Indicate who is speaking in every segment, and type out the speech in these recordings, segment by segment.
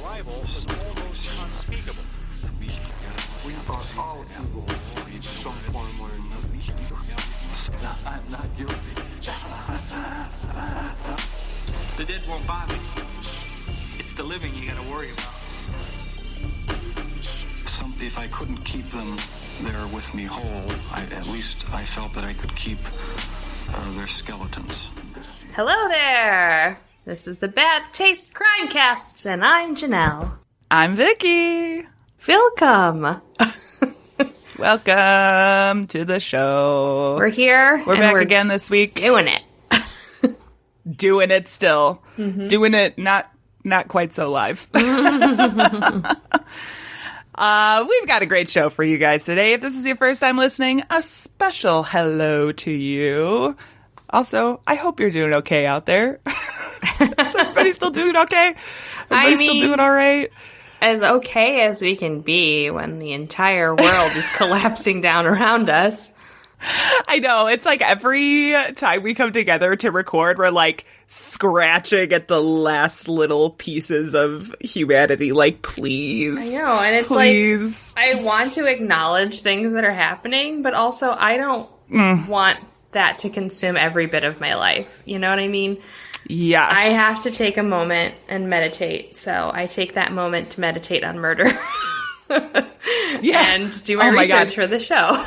Speaker 1: arrival was almost unspeakable.
Speaker 2: We are all evil in some form or another. I'm not guilty.
Speaker 1: The dead won't bother you. It's the living you gotta worry about.
Speaker 2: If I couldn't keep them there with me whole, at least I felt that I could keep their skeletons.
Speaker 3: Hello there! This is the Bad Taste Crimecast, and I'm Janelle.
Speaker 4: I'm Vicky.
Speaker 3: Welcome.
Speaker 4: Welcome to the show.
Speaker 3: We're here.
Speaker 4: We're back again this week.
Speaker 3: Doing it.
Speaker 4: Doing it still. Mm-hmm. Doing it not quite so live. We've got a great show for you guys today. If this is your first time listening, a special hello to you. Also, I hope you're doing okay out there. Is everybody still doing okay? Everybody still doing all right?
Speaker 3: As okay as we can be when the entire world is collapsing down around us.
Speaker 4: I know. It's like every time we come together to record, we're like scratching at the last little pieces of humanity. Like, please.
Speaker 3: I know. And it's
Speaker 4: please.
Speaker 3: Like, I want to acknowledge things that are happening, but also I don't want that to consume every bit of my life. You know what I mean?
Speaker 4: Yes.
Speaker 3: I have to take a moment and meditate. So I take that moment to meditate on murder. And do my research for the show.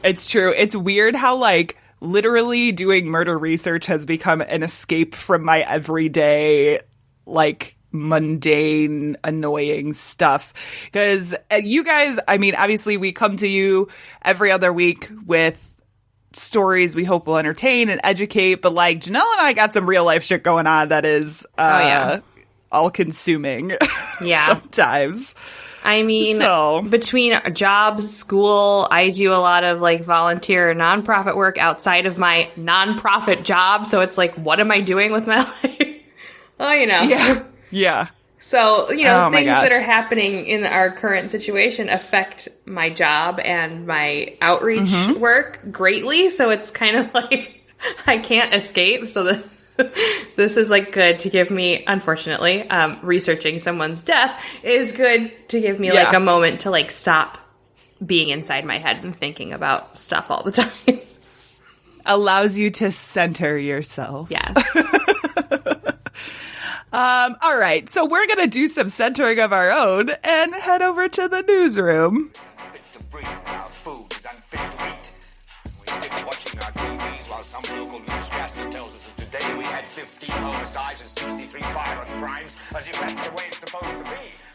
Speaker 4: It's true. It's weird how, like, literally doing murder research has become an escape from my everyday, like, mundane, annoying stuff. Because you guys, I mean, obviously we come to you every other week with stories we hope will entertain and educate. But, like, Janelle and I got some real life shit going on that is all-consuming sometimes.
Speaker 3: I mean, between jobs, school, I do a lot of, like, volunteer nonprofit work outside of my nonprofit job. So it's like, what am I doing with my life? Oh, you know.
Speaker 4: Yeah. Yeah.
Speaker 3: So, you know, things that are happening in our current situation affect my job and my outreach work greatly. So it's kind of like I can't escape. So this is, like, good to give me, unfortunately, researching someone's death is good to give me, like, a moment to, like, stop being inside my head and thinking about stuff all the time.
Speaker 4: Allows you to center yourself.
Speaker 3: Yes.
Speaker 4: All right, so we're going to do some centering of our own and head over to the newsroom.
Speaker 5: Fit to breathe, our food is unfit to eat. We sit watching our TVs while some local newscaster tells us that today we had 15 homicides and 63 violent crimes, as if that's the way it's supposed to be.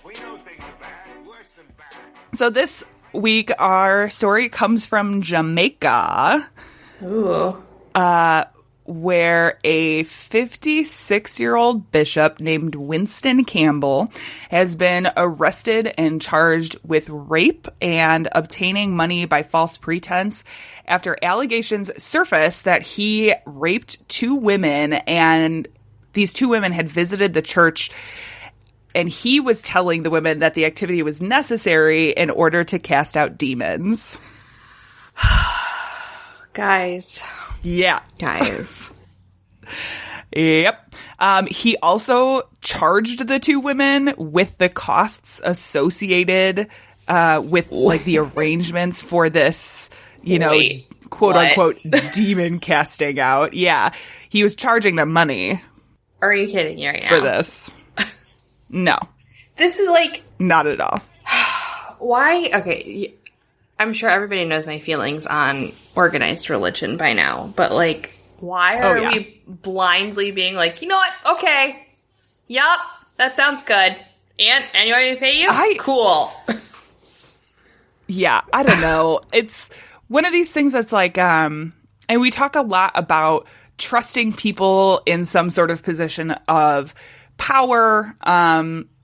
Speaker 5: We know things are bad, worse than bad.
Speaker 4: So this week, our story comes from Jamaica.
Speaker 3: Ooh.
Speaker 4: Where a 56-year-old bishop named Winston Campbell has been arrested and charged with rape and obtaining money by false pretense after allegations surfaced that he raped two women, and these two women had visited the church, and he was telling the women that the activity was necessary in order to cast out demons.
Speaker 3: Guys.
Speaker 4: Yeah.
Speaker 3: Guys.
Speaker 4: Yep. He also charged the two women with the costs associated with, like, the arrangements for this, you know, quote-unquote demon casting out. Yeah. He was charging them money.
Speaker 3: Are you kidding me right now?
Speaker 4: For this. No.
Speaker 3: This is, like...
Speaker 4: Not at all.
Speaker 3: Why? Okay, I'm sure everybody knows my feelings on organized religion by now, but, like, why are we blindly being like, you know what? Okay. Yup. That sounds good. And you want me to pay you? Cool.
Speaker 4: Yeah, I don't know. It's one of these things that's like, and we talk a lot about trusting people in some sort of position of power.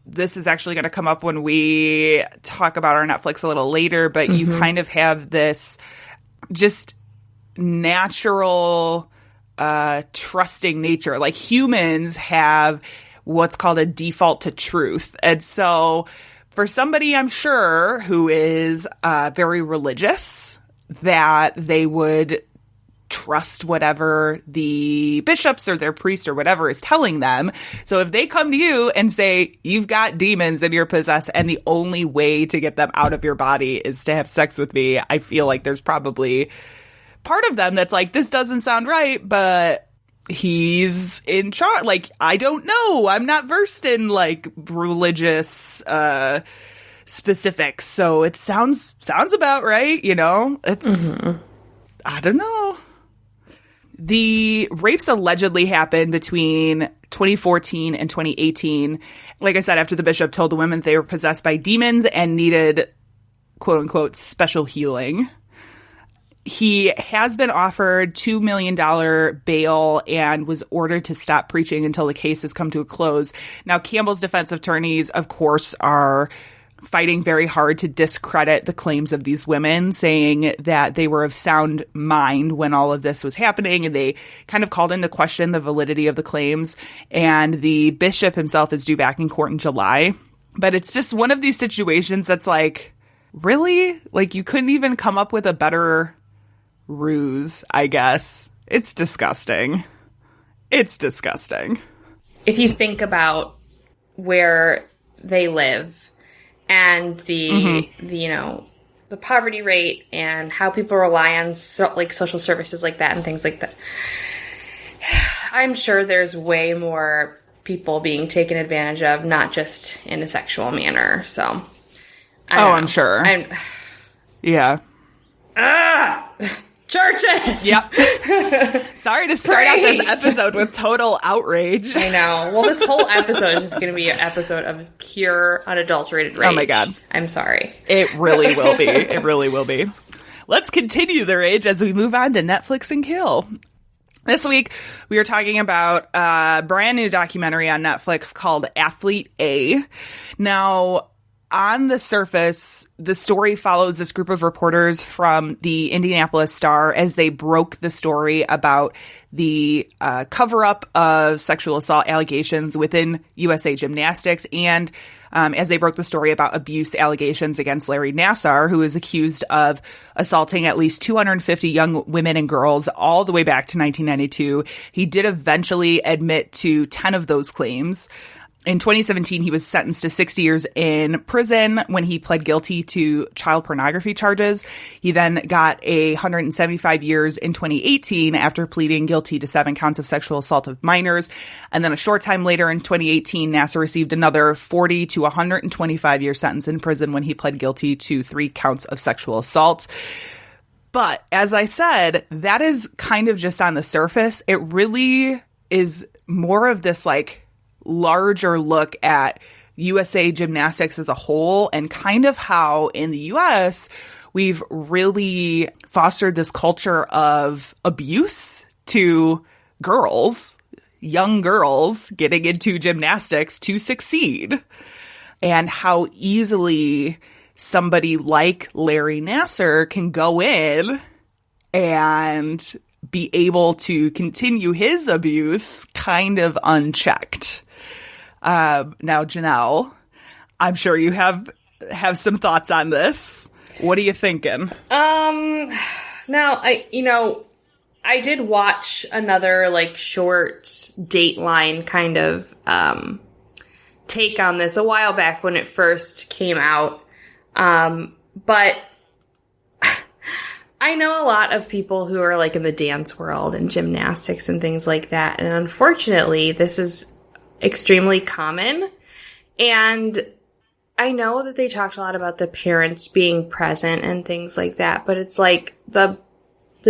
Speaker 4: This is actually going to come up when we talk about our Netflix a little later, but you kind of have this just natural trusting nature. Like, humans have what's called a default to truth. And so for somebody, I'm sure, who is very religious, that they would trust whatever the bishops or their priest or whatever is telling them. So if they come to you and say, you've got demons and you're possessed and the only way to get them out of your body is to have sex with me, I feel like there's probably part of them that's like, this doesn't sound right, but he's in charge. Like, I don't know. I'm not versed in like religious specifics, so it sounds about right. You know, it's I don't know. The rapes allegedly happened between 2014 and 2018. Like I said, after the bishop told the women they were possessed by demons and needed, quote unquote, special healing. He has been offered $2 million bail and was ordered to stop preaching until the case has come to a close. Now, Campbell's defense attorneys, of course, are fighting very hard to discredit the claims of these women, saying that they were of sound mind when all of this was happening, and they kind of called into question the validity of the claims. And the bishop himself is due back in court in July. But it's just one of these situations that's like, really? Like, you couldn't even come up with a better ruse, I guess. It's disgusting. It's disgusting.
Speaker 3: If you think about where they live and the you know, the poverty rate and how people rely on social services like that and things like that, I'm sure there's way more people being taken advantage of, not just in a sexual manner. So
Speaker 4: I'm sure. Yeah.
Speaker 3: Churches!
Speaker 4: Yep. Sorry to start out this episode with total outrage.
Speaker 3: I know. Well, this whole episode is just going to be an episode of pure, unadulterated rage.
Speaker 4: Oh my God.
Speaker 3: I'm sorry.
Speaker 4: It really will be. It really will be. Let's continue the rage as we move on to Netflix and Kill. This week, we are talking about a brand new documentary on Netflix called Athlete A. Now, on the surface, the story follows this group of reporters from the Indianapolis Star as they broke the story about the cover-up of sexual assault allegations within USA Gymnastics, and as they broke the story about abuse allegations against Larry Nassar, who is accused of assaulting at least 250 young women and girls all the way back to 1992. He did eventually admit to 10 of those claims. In 2017, he was sentenced to 60 years in prison when he pled guilty to child pornography charges. He then got 175 years in 2018 after pleading guilty to 7 counts of sexual assault of minors. And then a short time later in 2018, Nassar received another 40 to 125 year sentence in prison when he pled guilty to 3 counts of sexual assault. But as I said, that is kind of just on the surface. It really is more of this like larger look at USA Gymnastics as a whole, and kind of how in the US we've really fostered this culture of abuse to girls, young girls getting into gymnastics to succeed, and how easily somebody like Larry Nassar can go in and be able to continue his abuse kind of unchecked. Now, Janelle, I'm sure you have some thoughts on this. What are you thinking?
Speaker 3: Now, I did watch another like short Dateline kind of take on this a while back when it first came out. But I know a lot of people who are like in the dance world and gymnastics and things like that. And unfortunately, this is extremely common. And I know that they talked a lot about the parents being present and things like that, but it's like the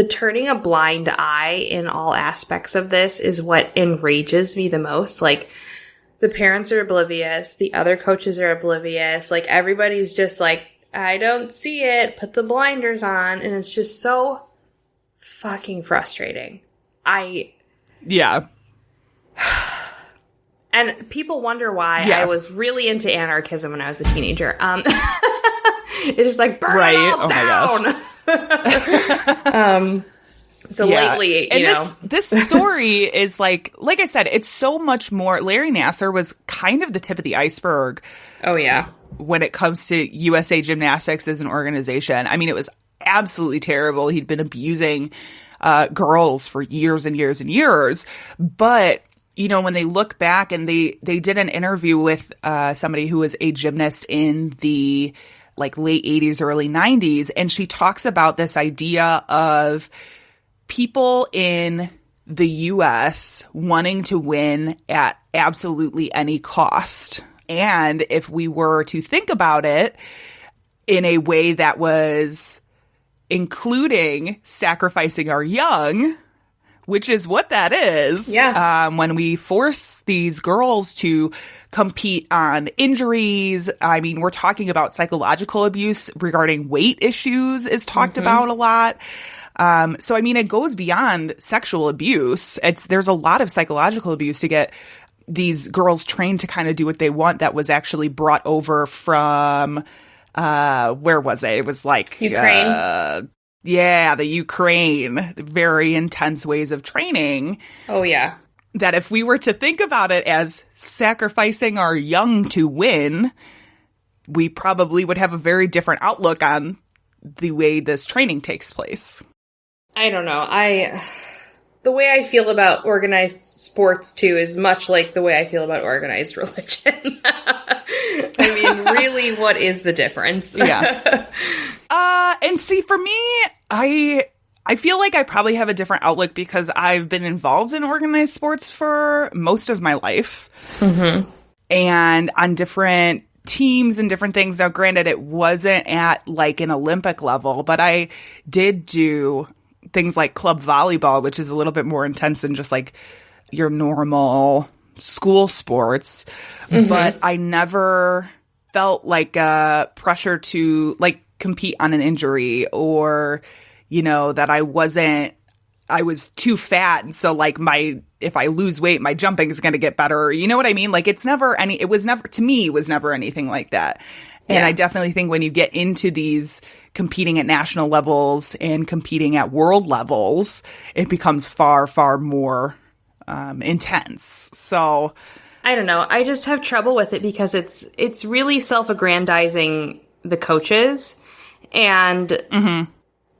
Speaker 3: turning a blind eye in all aspects of this is what enrages me the most. Like, the parents are oblivious, the other coaches are oblivious, like everybody's just like, I don't see it, put the blinders on, and it's just so fucking frustrating.
Speaker 4: Yeah.
Speaker 3: And people wonder why I was really into anarchism when I was a teenager. It's just like, burn it all down. Lately, you know.
Speaker 4: This story is like I said, it's so much more. Larry Nassar was kind of the tip of the iceberg.
Speaker 3: Oh, yeah.
Speaker 4: When it comes to USA Gymnastics as an organization. I mean, it was absolutely terrible. He'd been abusing girls for years and years and years. But, you know, when they look back, and they did an interview with somebody who was a gymnast in the like late 80s, early 90s, and she talks about this idea of people in the US wanting to win at absolutely any cost. And if we were to think about it in a way that was including sacrificing our young, which is what that is.
Speaker 3: Yeah.
Speaker 4: When we force these girls to compete on injuries, I mean, we're talking about psychological abuse regarding weight issues is talked about a lot. So, I mean, it goes beyond sexual abuse. There's a lot of psychological abuse to get these girls trained to kind of do what they want. That was actually brought over from, where was it? It was like
Speaker 3: Ukraine.
Speaker 4: Yeah, the Ukraine, very intense ways of training.
Speaker 3: Oh, yeah.
Speaker 4: That if we were to think about it as sacrificing our young to win, we probably would have a very different outlook on the way this training takes place.
Speaker 3: I don't know. The way I feel about organized sports, too, is much like the way I feel about organized religion. I mean, really, what is the difference?
Speaker 4: Yeah. And see, for me, I feel like I probably have a different outlook because I've been involved in organized sports for most of my life. Mm-hmm. And on different teams and different things. Now, granted, it wasn't at like an Olympic level, but I did do things like club volleyball, which is a little bit more intense than just like your normal school sports. Mm-hmm. But I never felt like pressure to like compete on an injury, or, you know, that I was too fat. And so like if I lose weight, my jumping is going to get better. You know what I mean? Like to me, it was never anything like that. And yeah. I definitely think when you get into these competing at national levels and competing at world levels, it becomes far, far more intense. So
Speaker 3: I don't know. I just have trouble with it because it's really self-aggrandizing the coaches, and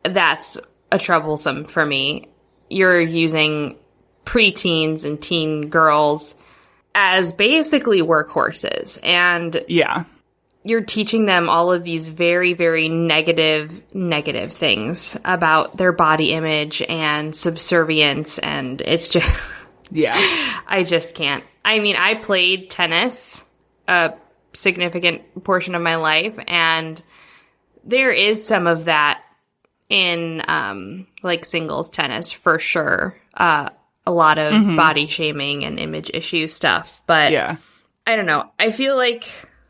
Speaker 3: that's a troublesome for me. You're using preteens and teen girls as basically workhorses, and
Speaker 4: yeah,
Speaker 3: you're teaching them all of these very, very negative things about their body image and subservience, and it's just
Speaker 4: yeah,
Speaker 3: I just can't. I mean, I played tennis a significant portion of my life, and there is some of that in like singles tennis for sure. A lot of body shaming and image issue stuff, but
Speaker 4: yeah,
Speaker 3: I don't know. I feel like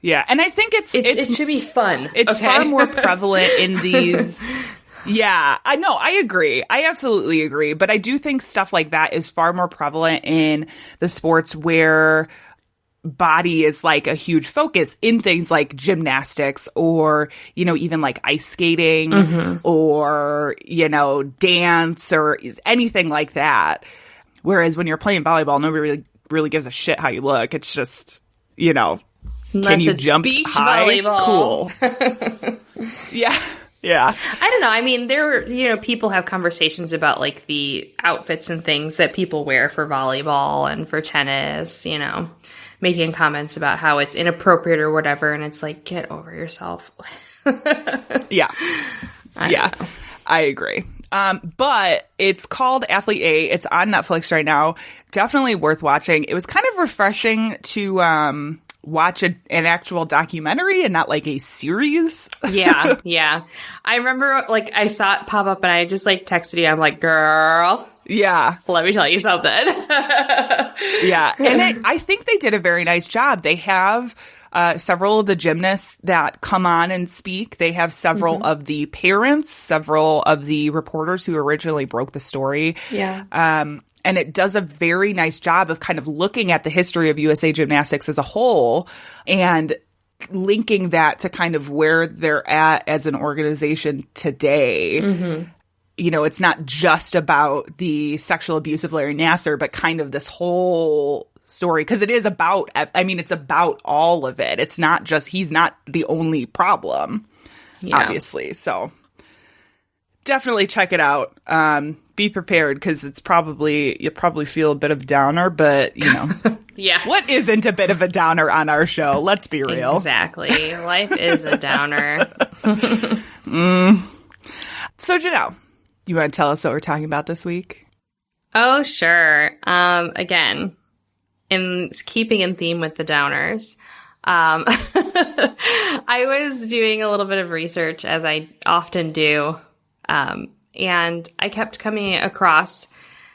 Speaker 4: and I think it
Speaker 3: should be fun.
Speaker 4: It's far more prevalent in these. Yeah, I know. I agree. I absolutely agree. But I do think stuff like that is far more prevalent in the sports where body is like a huge focus, in things like gymnastics, or, you know, even like ice skating or, you know, dance or anything like that. Whereas when you're playing volleyball, nobody really gives a shit how you look. It's just, you know,
Speaker 3: unless
Speaker 4: can you
Speaker 3: it's
Speaker 4: jump
Speaker 3: beach
Speaker 4: high?
Speaker 3: Volleyball.
Speaker 4: Cool. Yeah. Yeah.
Speaker 3: I don't know. I mean, people have conversations about like the outfits and things that people wear for volleyball and for tennis, you know, making comments about how it's inappropriate or whatever. And it's like, get over yourself.
Speaker 4: Yeah. I agree. But it's called Athlete A. It's on Netflix right now. Definitely worth watching. It was kind of refreshing to watch an actual documentary and not like a series. Yeah. I remember like I saw it pop up and I just like texted you. I'm like, girl. Yeah.
Speaker 3: Let me tell you something.
Speaker 4: Yeah. And I think they did a very nice job. They have several of the gymnasts that come on and speak. They have several of the parents, several of the reporters who originally broke the story.
Speaker 3: Yeah.
Speaker 4: And it does a very nice job of kind of looking at the history of USA Gymnastics as a whole and linking that to kind of where they're at as an organization today. You know, it's not just about the sexual abuse of Larry Nassar, but kind of this whole story, because it is about, I mean, it's about all of it. It's not just, he's not the only problem, obviously. So definitely check it out. Be prepared, because you'll probably feel a bit of downer, but
Speaker 3: yeah.
Speaker 4: What isn't a bit of a downer on our show? Let's be real.
Speaker 3: Exactly. Life is a downer.
Speaker 4: So Janelle, you want to tell us what we're talking about this week?
Speaker 3: Oh, sure. Again, in keeping in theme with the downers, I was doing a little bit of research, as I often do, and I kept coming across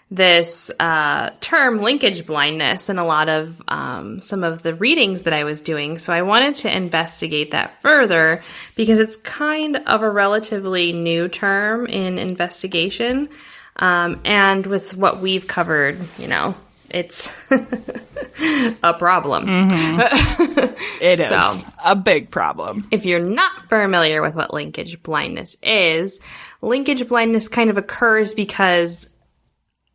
Speaker 3: this term, linkage blindness, in a lot of some of the readings that I was doing. So I wanted to investigate that further, because it's kind of a relatively new term in investigation. And with what we've covered, it's a problem.
Speaker 4: Mm-hmm. It is a big problem.
Speaker 3: If you're not familiar with what linkage blindness is, linkage blindness kind of occurs because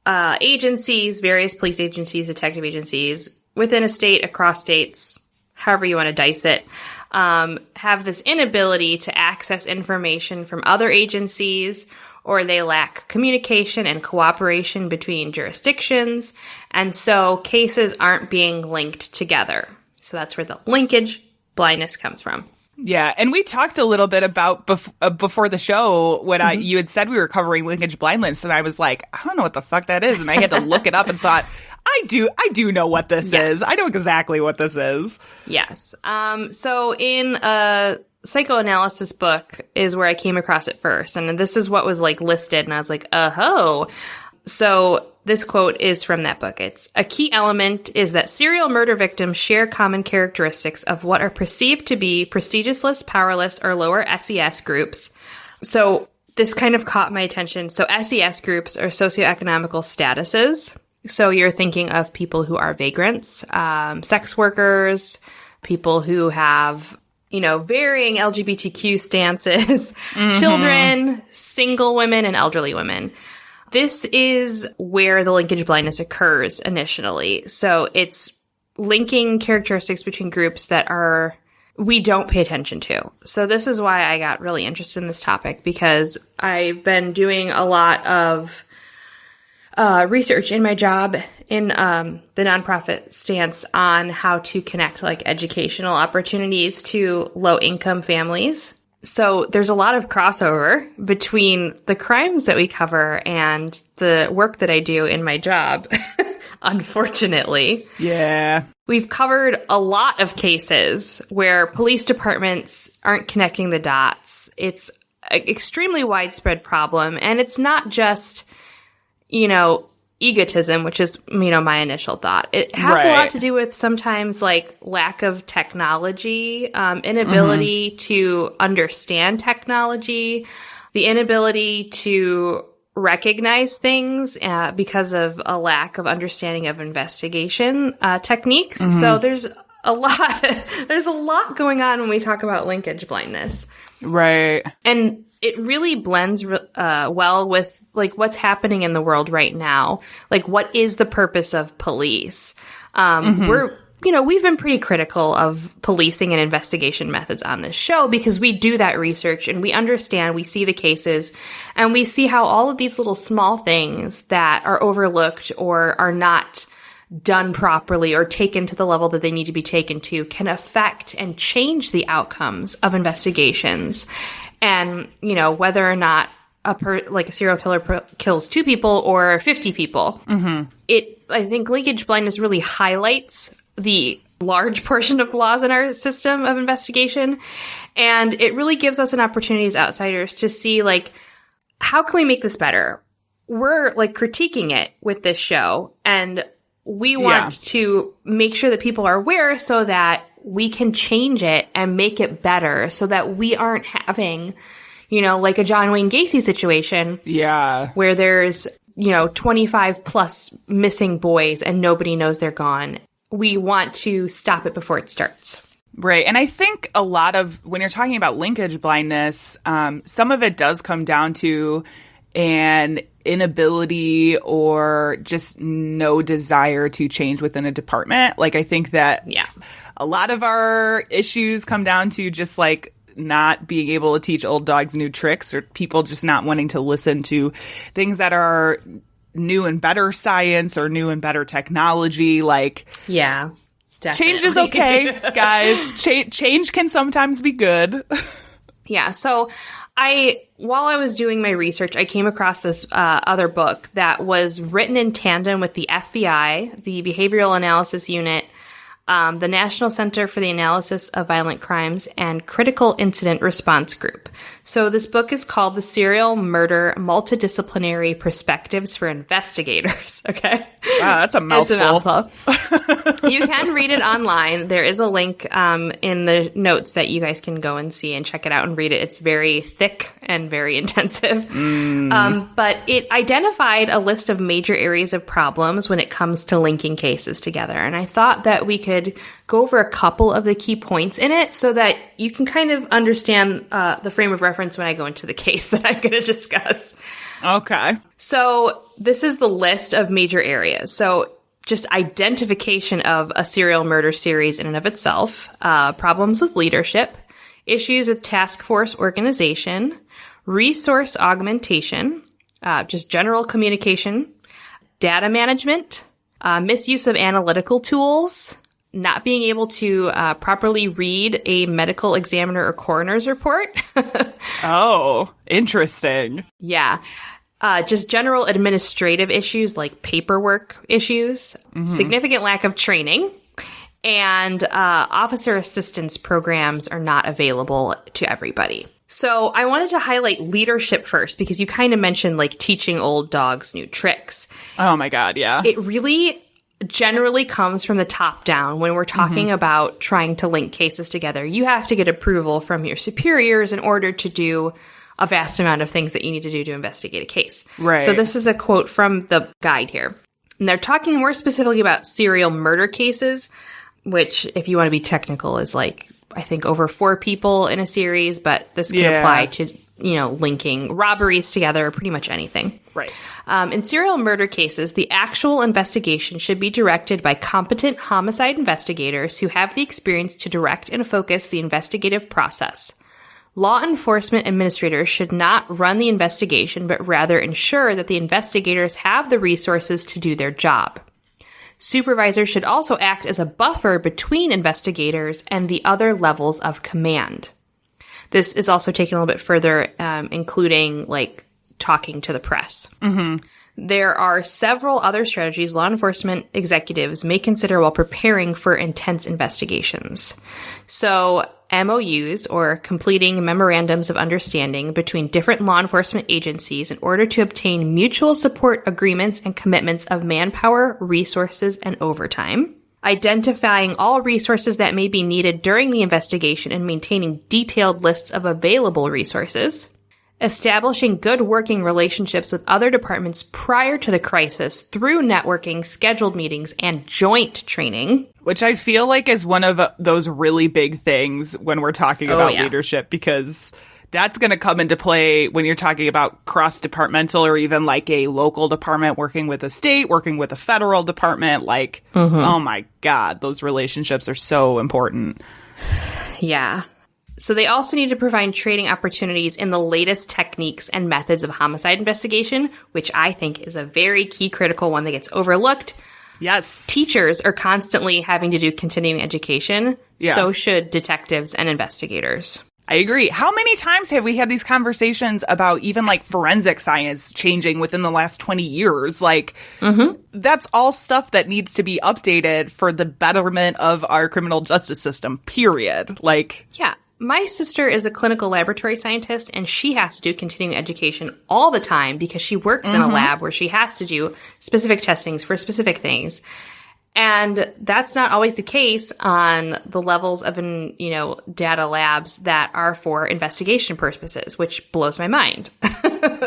Speaker 3: agencies, various police agencies, detective agencies, within a state, across states, however you want to dice it, have this inability to access information from other agencies, or they lack communication and cooperation between jurisdictions, and so cases aren't being linked together. So that's where the linkage blindness comes from.
Speaker 4: Yeah, and we talked a little bit about before the show when you had said we were covering linkage blindness, and I was like, I don't know what the fuck that is, and I had to look it up and thought, I do know what this is. I know exactly what this is.
Speaker 3: Yes. So in a psychoanalysis book is where I came across it first, and this is what was listed, and I was like, oh. So this quote is from that book. It's, "A key element is that serial murder victims share common characteristics of what are perceived to be prestigiousless, powerless, or lower SES groups." So this kind of caught my attention. So SES groups are socioeconomical statuses. So you're thinking of people who are vagrants, sex workers, people who have, varying LGBTQ stances, children, single women, and elderly women. This is where the linkage blindness occurs initially. So it's linking characteristics between groups that we don't pay attention to. So this is why I got really interested in this topic, because I've been doing a lot of research in my job in the nonprofit stance on how to connect educational opportunities to low-income families. So there's a lot of crossover between the crimes that we cover and the work that I do in my job, unfortunately.
Speaker 4: Yeah.
Speaker 3: We've covered a lot of cases where police departments aren't connecting the dots. It's an extremely widespread problem, and it's not just, egotism, which is, my initial thought. It has a lot to do with sometimes lack of technology, inability to understand technology, the inability to recognize things because of a lack of understanding of investigation techniques. So there's a lot going on when we talk about linkage blindness. Right. And it really blends well with what's happening in the world right now. What is the purpose of police? We've been pretty critical of policing and investigation methods on this show, because we do that research and we understand, we see the cases, and we see how all of these little small things that are overlooked or are not done properly or taken to the level that they need to be taken to can affect and change the outcomes of investigations. And, whether or not a serial killer kills 2 people or 50 people, I think linkage blindness really highlights the large portion of flaws in our system of investigation. And it really gives us an opportunity as outsiders to see, how can we make this better? We're critiquing it with this show, and we want to make sure that people are aware so that we can change it and make it better, so that we aren't having, a John Wayne Gacy situation. Yeah. Where there's, 25 plus missing boys and nobody knows they're gone. We want to stop it before it starts.
Speaker 4: Right. And I think a lot of, when you're talking about linkage blindness, some of it does come down to an inability or just no desire to change within a department. I think that a lot of our issues come down to just not being able to teach old dogs new tricks, or people just not wanting to listen to things that are new and better science or new and better technology. Like,
Speaker 3: yeah, definitely.
Speaker 4: Change is okay, guys. Change can sometimes be good.
Speaker 3: Yeah. So while I was doing my research, I came across this other book that was written in tandem with the FBI, the Behavioral Analysis Unit, the National Center for the Analysis of Violent Crimes, and Critical Incident Response Group. So this book is called The Serial Murder Multidisciplinary Perspectives for Investigators. Okay.
Speaker 4: Wow, that's a mouthful.
Speaker 3: It's a mouthful. You can read it online. There is a link in the notes that you guys can go and see and check it out and read it. It's very thick and very intensive. But it identified a list of major areas of problems when it comes to linking cases together. And I thought that we could go over a couple of the key points in it so that you can kind of understand the frame of reference when I go into the case that I'm going to discuss.
Speaker 4: Okay.
Speaker 3: So this is the list of major areas. So just identification of a serial murder series in and of itself, problems with leadership, issues with task force organization, resource augmentation, just general communication, data management, misuse of analytical tools, not being able to properly read a medical examiner or coroner's report.
Speaker 4: Oh, interesting.
Speaker 3: Yeah. Just general administrative issues like paperwork issues, significant lack of training, and officer assistance programs are not available to everybody. So I wanted to highlight leadership first because you kind of mentioned like teaching old dogs new tricks.
Speaker 4: Oh my God, yeah.
Speaker 3: It really generally comes from the top down when we're talking about trying to link cases together. You have to get approval from your superiors in order to do a vast amount of things that you need to do to investigate a case.
Speaker 4: Right.
Speaker 3: So this is a quote from the guide here. And they're talking more specifically about serial murder cases, which, if you want to be technical, is like, I think, over 4 people in a series, but this can apply to, linking robberies together, pretty much anything.
Speaker 4: Right.
Speaker 3: In serial murder cases, the actual investigation should be directed by competent homicide investigators who have the experience to direct and focus the investigative process. Law enforcement administrators should not run the investigation, but rather ensure that the investigators have the resources to do their job. Supervisors should also act as a buffer between investigators and the other levels of command. This is also taken a little bit further, including like talking to the press. There are several other strategies law enforcement executives may consider while preparing for intense investigations. So MOUs, or completing memorandums of understanding between different law enforcement agencies in order to obtain mutual support agreements and commitments of manpower, resources, and overtime. Identifying all resources that may be needed during the investigation and maintaining detailed lists of available resources. Establishing good working relationships with other departments prior to the crisis through networking, scheduled meetings, and joint training.
Speaker 4: Which I feel like is one of those really big things when we're talking about leadership, because that's going to come into play when you're talking about cross-departmental or even like a local department working with a state, working with a federal department. Like, oh my God, those relationships are so important.
Speaker 3: Yeah. So they also need to provide training opportunities in the latest techniques and methods of homicide investigation, which I think is a very key critical one that gets overlooked.
Speaker 4: Yes.
Speaker 3: Teachers are constantly having to do continuing education. Yeah. So should detectives and investigators.
Speaker 4: I agree. How many times have we had these conversations about even like forensic science changing within the last 20 years? Like, that's all stuff that needs to be updated for the betterment of our criminal justice system, period. Like,
Speaker 3: yeah. My sister is a clinical laboratory scientist, and she has to do continuing education all the time because she works in a lab where she has to do specific testings for specific things. And that's not always the case on the levels of, data labs that are for investigation purposes, which blows my mind.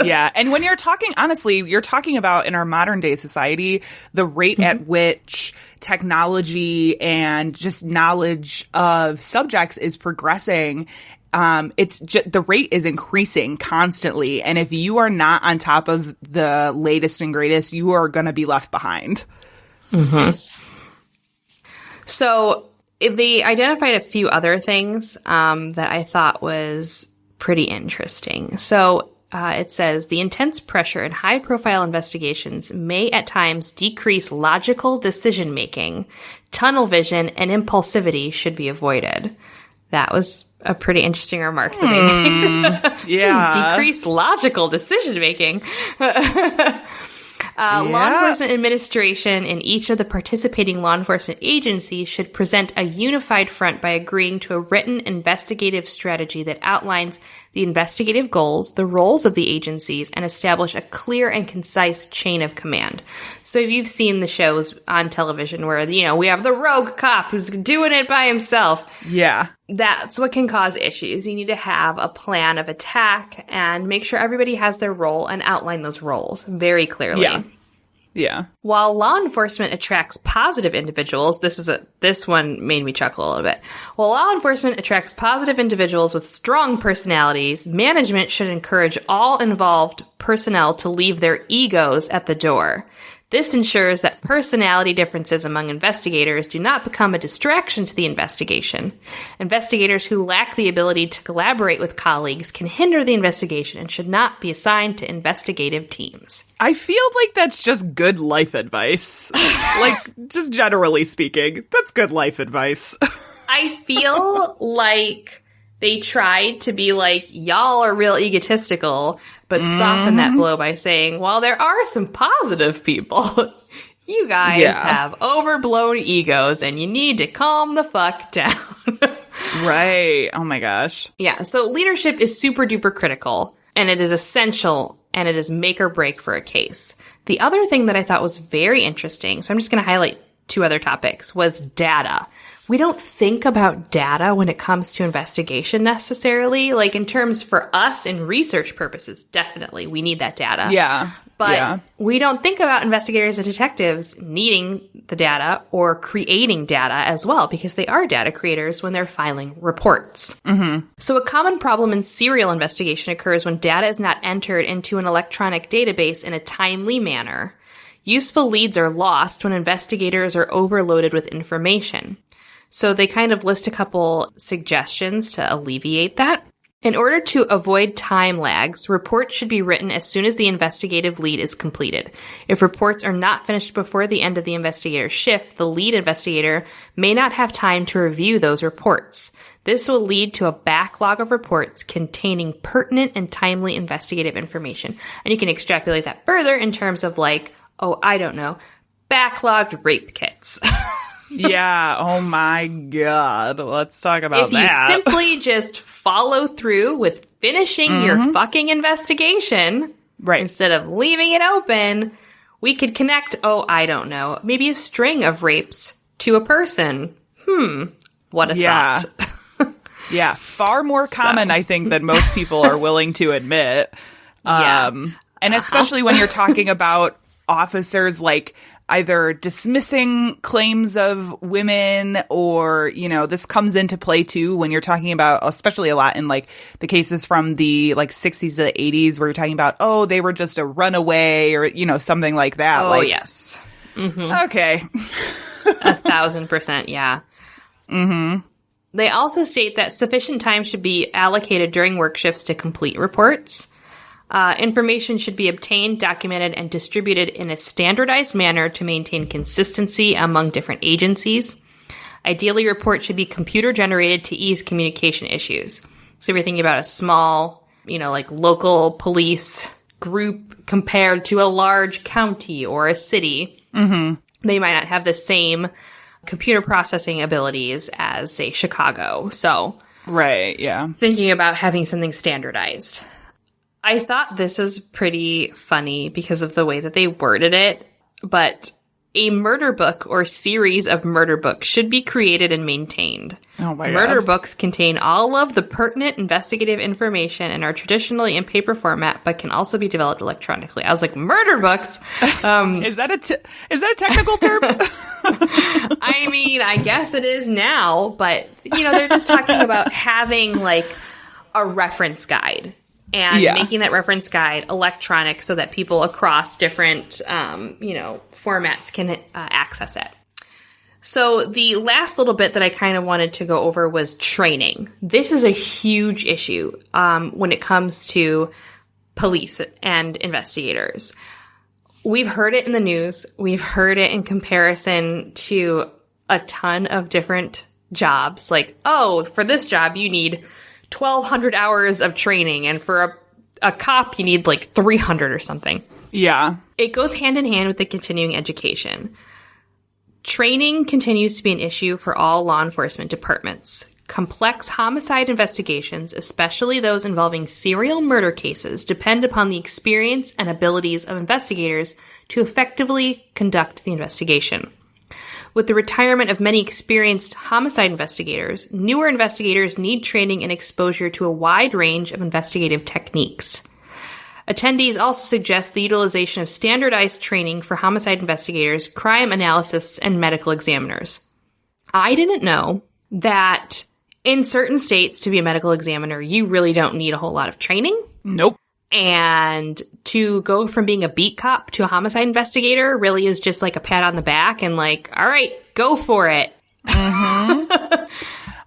Speaker 4: Yeah. And when you're talking, honestly, you're talking about in our modern day society, the rate at which technology and just knowledge of subjects is progressing. The rate is increasing constantly. And if you are not on top of the latest and greatest, you are going to be left behind.
Speaker 3: So They identified a few other things that I thought was pretty interesting. So it says the intense pressure in high-profile investigations may at times decrease logical decision-making. Tunnel vision and impulsivity should be avoided. That was a pretty interesting remark that they made.
Speaker 4: Yeah.
Speaker 3: Decrease logical decision-making. Law enforcement administration in each of the participating law enforcement agencies should present a unified front by agreeing to a written investigative strategy that outlines the investigative goals, the roles of the agencies, and establish a clear and concise chain of command. So if you've seen the shows on television where, we have the rogue cop who's doing it by himself.
Speaker 4: Yeah.
Speaker 3: That's what can cause issues. You need to have a plan of attack and make sure everybody has their role and outline those roles very clearly.
Speaker 4: Yeah.
Speaker 3: While law enforcement attracts positive individuals, this one made me chuckle a little bit. While law enforcement attracts positive individuals with strong personalities, management should encourage all involved personnel to leave their egos at the door. This ensures that personality differences among investigators do not become a distraction to the investigation. Investigators who lack the ability to collaborate with colleagues can hinder the investigation and should not be assigned to investigative teams.
Speaker 4: I feel like that's just good life advice. Just generally speaking, that's good life advice.
Speaker 3: I feel like they tried to be like, y'all are real egotistical, but soften that blow by saying, while there are some positive people, you guys have overblown egos and you need to calm the fuck down.
Speaker 4: Right. Oh my gosh.
Speaker 3: Yeah. So leadership is super duper critical and it is essential and it is make or break for a case. The other thing that I thought was very interesting, so I'm just going to highlight two other topics, was data. We don't think about data when it comes to investigation necessarily. Like in terms for us in research purposes, definitely we need that data.
Speaker 4: Yeah.
Speaker 3: But we don't think about investigators and detectives needing the data or creating data as well because they are data creators when they're filing reports. Mm-hmm. So a common problem in serial investigation occurs when data is not entered into an electronic database in a timely manner. Useful leads are lost when investigators are overloaded with information. So they kind of list a couple suggestions to alleviate that. In order to avoid time lags, reports should be written as soon as the investigative lead is completed. If reports are not finished before the end of the investigator's shift, the lead investigator may not have time to review those reports. This will lead to a backlog of reports containing pertinent and timely investigative information. And you can extrapolate that further in terms of backlogged rape kits.
Speaker 4: Yeah. Oh my God. Let's talk about that.
Speaker 3: If you simply just follow through with finishing your fucking investigation,
Speaker 4: right,
Speaker 3: instead of leaving it open, we could connect, maybe a string of rapes to a person. What a thought.
Speaker 4: Yeah. Far more common, I think, than most people are willing to admit. And especially when you're talking about officers either dismissing claims of women or, this comes into play too when you're talking about, especially a lot in the cases from the 60s to the 80s where you're talking about, they were just a runaway or, something like that.
Speaker 3: Oh, yes. Mm-hmm.
Speaker 4: Okay.
Speaker 3: 1,000%. Yeah. Mm-hmm. They also state that sufficient time should be allocated during work shifts to complete reports. Information should be obtained, documented, and distributed in a standardized manner to maintain consistency among different agencies. Ideally, reports should be computer-generated to ease communication issues. So if you're thinking about a small, local police group compared to a large county or a city, they might not have the same computer processing abilities as, say, Chicago. So,
Speaker 4: right, yeah.
Speaker 3: Thinking about having something standardized. I thought this is pretty funny because of the way that they worded it, but a murder book or series of murder books should be created and maintained.
Speaker 4: Oh my God.
Speaker 3: Murder books contain all of the pertinent investigative information and are traditionally in paper format, but can also be developed electronically. I was like, murder books?
Speaker 4: Is that a technical term?
Speaker 3: I mean, I guess it is now, but, they're just talking about having, a reference guide. And making that reference guide electronic so that people across different, formats can access it. So the last little bit that I kind of wanted to go over was training. This is a huge issue when it comes to police and investigators. We've heard it in the news. We've heard it in comparison to a ton of different jobs. Like, oh, for this job, you need 1,200 hours of training. And for a cop, you need like 300 or something.
Speaker 4: Yeah.
Speaker 3: It goes hand in hand with the continuing education. Training continues to be an issue for all law enforcement departments. Complex homicide investigations, especially those involving serial murder cases, depend upon the experience and abilities of investigators to effectively conduct the investigation. With the retirement of many experienced homicide investigators, newer investigators need training and exposure to a wide range of investigative techniques. Attendees also suggest the utilization of standardized training for homicide investigators, crime analysts, and medical examiners. I didn't know that in certain states, to be a medical examiner, you really don't need a whole lot of training.
Speaker 4: Nope.
Speaker 3: And to go from being a beat cop to a homicide investigator really is just like a pat on the back and like, all right, go for it.
Speaker 4: Mm-hmm.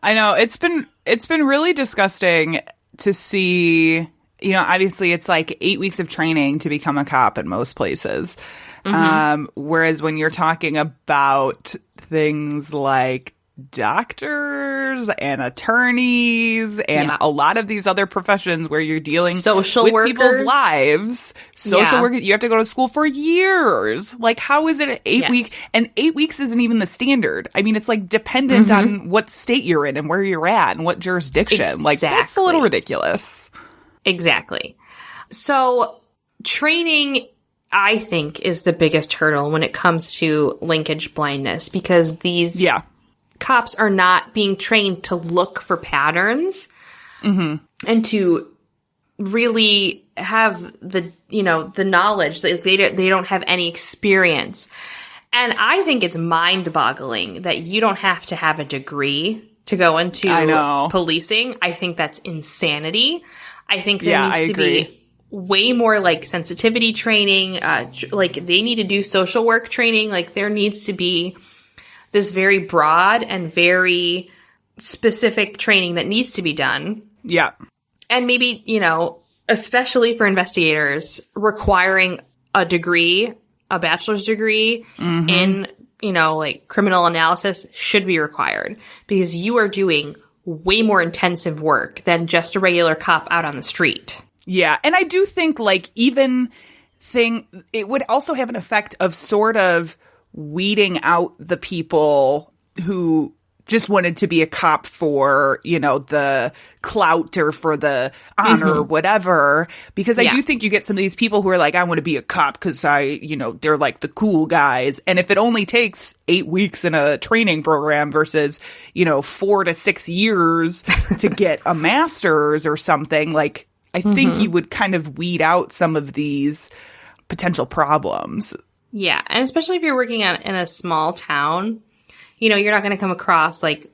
Speaker 4: I know. It's been really disgusting to see. You know, obviously it's like 8 weeks of training to become a cop in most places. Mm-hmm. Whereas when you're talking about things like doctors and attorneys and a lot of these other professions where you're dealing
Speaker 3: social
Speaker 4: with
Speaker 3: workers.
Speaker 4: people's lives, social workers, you have to go to school for years. Like, how is it an 8 week? And 8 weeks isn't even the standard. I mean, it's like dependent on what state you're in and where you're at and what jurisdiction.
Speaker 3: Exactly.
Speaker 4: Like, that's a little ridiculous.
Speaker 3: Exactly. So training, I think, is the biggest hurdle when it comes to linkage blindness because these cops are not being trained to look for patterns and to really have the knowledge that they don't have any experience. And I think it's mind-boggling that you don't have to have a degree to go into policing. I think that's insanity. I think there needs to be way more like sensitivity training. Like they need to do social work training. Like there needs to be this very broad and very specific training that needs to be done. Yeah. And maybe, especially for investigators, requiring a degree, a bachelor's degree in, like criminal analysis should be required because you are doing way more intensive work than just a regular cop out on the street.
Speaker 4: Yeah. And I do think like it would also have an effect of sort of weeding out the people who just wanted to be a cop for, the clout or for the honor or whatever. Because I do think you get some of these people who are like, I want to be a cop because they're like the cool guys. And if it only takes 8 weeks in a training program versus, 4 to 6 years to get a master's or something, like, I think you would kind of weed out some of these potential problems.
Speaker 3: Yeah. And especially if you're working in a small town, you're not going to come across, like,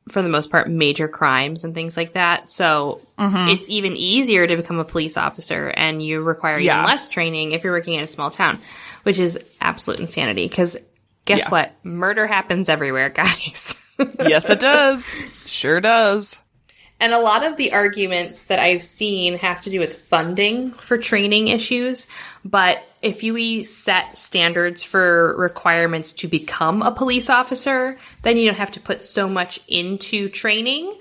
Speaker 3: for the most part, major crimes and things like that. So it's even easier to become a police officer, and you require even less training if you're working in a small town, which is absolute insanity. Because guess what? Murder happens everywhere, guys.
Speaker 4: Yes, it does. Sure does.
Speaker 3: And a lot of the arguments that I've seen have to do with funding for training issues. But if we set standards for requirements to become a police officer, then you don't have to put so much into training.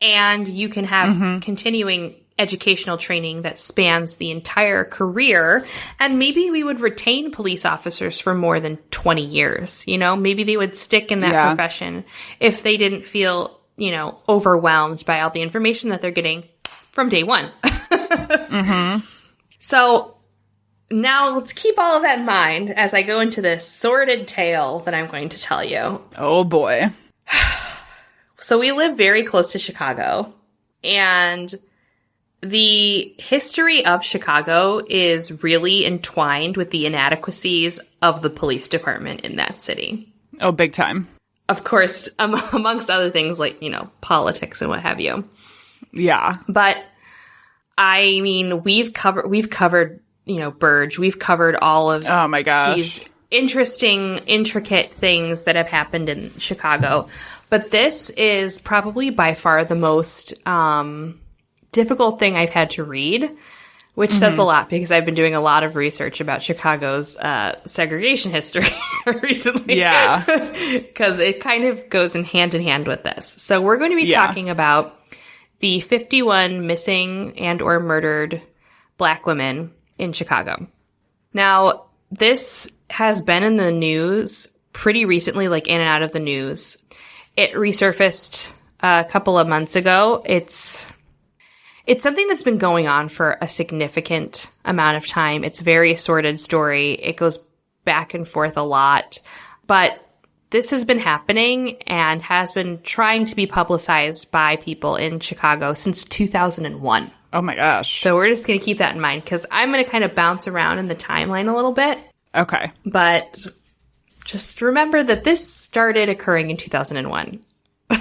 Speaker 3: And you can have continuing educational training that spans the entire career. And maybe we would retain police officers for more than 20 years. Maybe they would stick in that profession if they didn't feel overwhelmed by all the information that they're getting from day one. So now let's keep all of that in mind as I go into this sordid tale that I'm going to tell you.
Speaker 4: Oh, boy.
Speaker 3: So we live very close to Chicago, and the history of Chicago is really entwined with the inadequacies of the police department in that city.
Speaker 4: Oh, big time.
Speaker 3: Of course, amongst other things like, politics and what have you.
Speaker 4: Yeah.
Speaker 3: But I mean, we've covered, Burge. We've covered all of
Speaker 4: oh my gosh.
Speaker 3: these interesting, intricate things that have happened in Chicago. But this is probably by far the most difficult thing I've had to read, which says a lot because I've been doing a lot of research about Chicago's segregation history recently.
Speaker 4: Yeah.
Speaker 3: Because it kind of goes in hand with this. So we're going to be talking about the 51 missing and or murdered Black women in Chicago. Now, this has been in the news pretty recently, like in and out of the news. It resurfaced a couple of months ago. It's something that's been going on for a significant amount of time. It's a very assorted story. It goes back and forth a lot. But this has been happening and has been trying to be publicized by people in Chicago since 2001.
Speaker 4: Oh my gosh.
Speaker 3: So we're just going to keep that in mind because I'm going to kind of bounce around in the timeline a little bit.
Speaker 4: Okay.
Speaker 3: But just remember that this started occurring in 2001.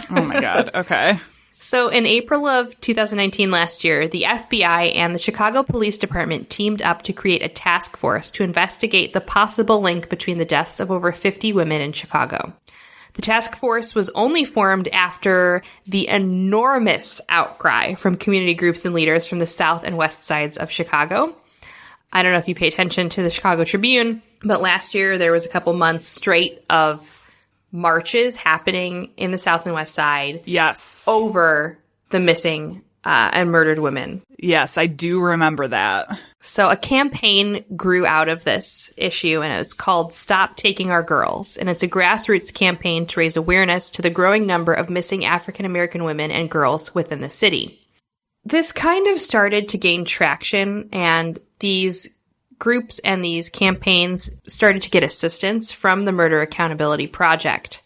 Speaker 4: Oh my God. Okay.
Speaker 3: So in April of 2019 last year, the FBI and the Chicago Police Department teamed up to create a task force to investigate the possible link between the deaths of over 50 women in Chicago. The task force was only formed after the enormous outcry from community groups and leaders from the south and west sides of Chicago. I don't know if you pay attention to the Chicago Tribune, but last year there was a couple months straight of marches happening in the south and west side.
Speaker 4: Yes.
Speaker 3: Over the missing and murdered women.
Speaker 4: Yes, I do remember that.
Speaker 3: So a campaign grew out of this issue, and it's called Stop Taking Our Girls. And it's a grassroots campaign to raise awareness to the growing number of missing African American women and girls within the city. This kind of started to gain traction, and these groups and these campaigns started to get assistance from the Murder Accountability Project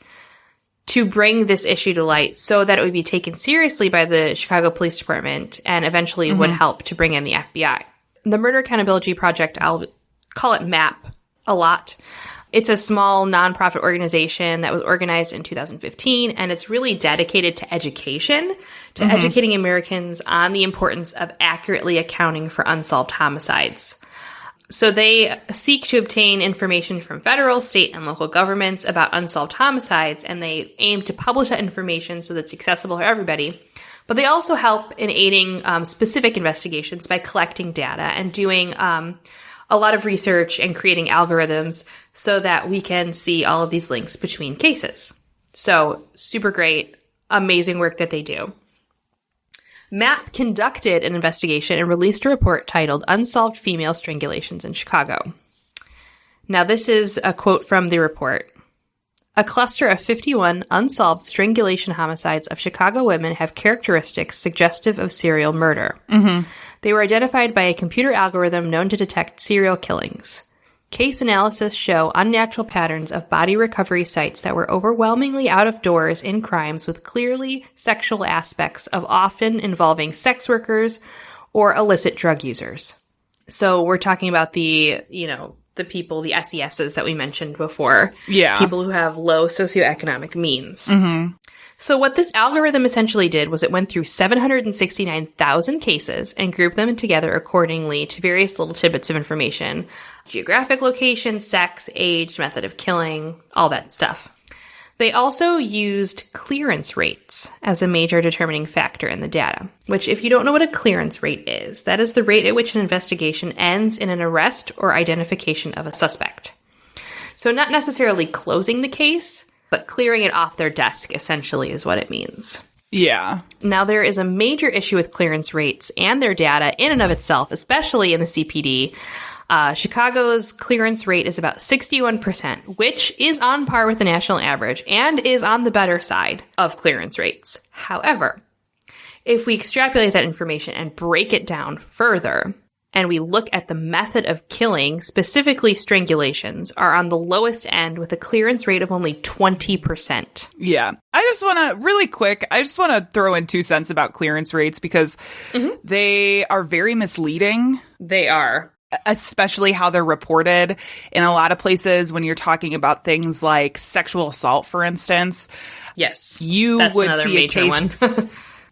Speaker 3: to bring this issue to light so that it would be taken seriously by the Chicago Police Department and eventually would help to bring in the FBI. The Murder Accountability Project, I'll call it MAP a lot. It's a small nonprofit organization that was organized in 2015, and it's really dedicated to education, to educating Americans on the importance of accurately accounting for unsolved homicides. So they seek to obtain information from federal, state, and local governments about unsolved homicides, and they aim to publish that information so that it's accessible for everybody. But they also help in aiding specific investigations by collecting data and doing a lot of research and creating algorithms so that we can see all of these links between cases. So super great, amazing work that they do. MAP conducted an investigation and released a report titled Unsolved Female Strangulations in Chicago. Now, this is a quote from the report. A cluster of 51 unsolved strangulation homicides of Chicago women have characteristics suggestive of serial murder. They were identified by a computer algorithm known to detect serial killings. Case analysis show unnatural patterns of body recovery sites that were overwhelmingly out of doors in crimes with clearly sexual aspects of often involving sex workers or illicit drug users. So we're talking about the people, the SESs that we mentioned before.
Speaker 4: Yeah.
Speaker 3: People who have low socioeconomic means. So what this algorithm essentially did was it went through 769,000 cases and grouped them together accordingly to various little tidbits of information. Geographic location, sex, age, method of killing, all that stuff. They also used clearance rates as a major determining factor in the data, which if you don't know what a clearance rate is, that is the rate at which an investigation ends in an arrest or identification of a suspect. So not necessarily closing the case, but clearing it off their desk essentially is what it means.
Speaker 4: Yeah.
Speaker 3: Now, there is a major issue with clearance rates and their data in and of itself, especially in the CPD. Chicago's clearance rate is about 61%, which is on par with the national average and is on the better side of clearance rates. However, if we extrapolate that information and break it down further, and we look at the method of killing, specifically strangulations, are on the lowest end with a clearance rate of only 20%.
Speaker 4: Yeah. I just want to throw in 2 cents about clearance rates because they are very misleading.
Speaker 3: They are.
Speaker 4: Especially how they're reported in a lot of places when you're talking about things like sexual assault, for instance.
Speaker 3: Yes.
Speaker 4: You would see a case.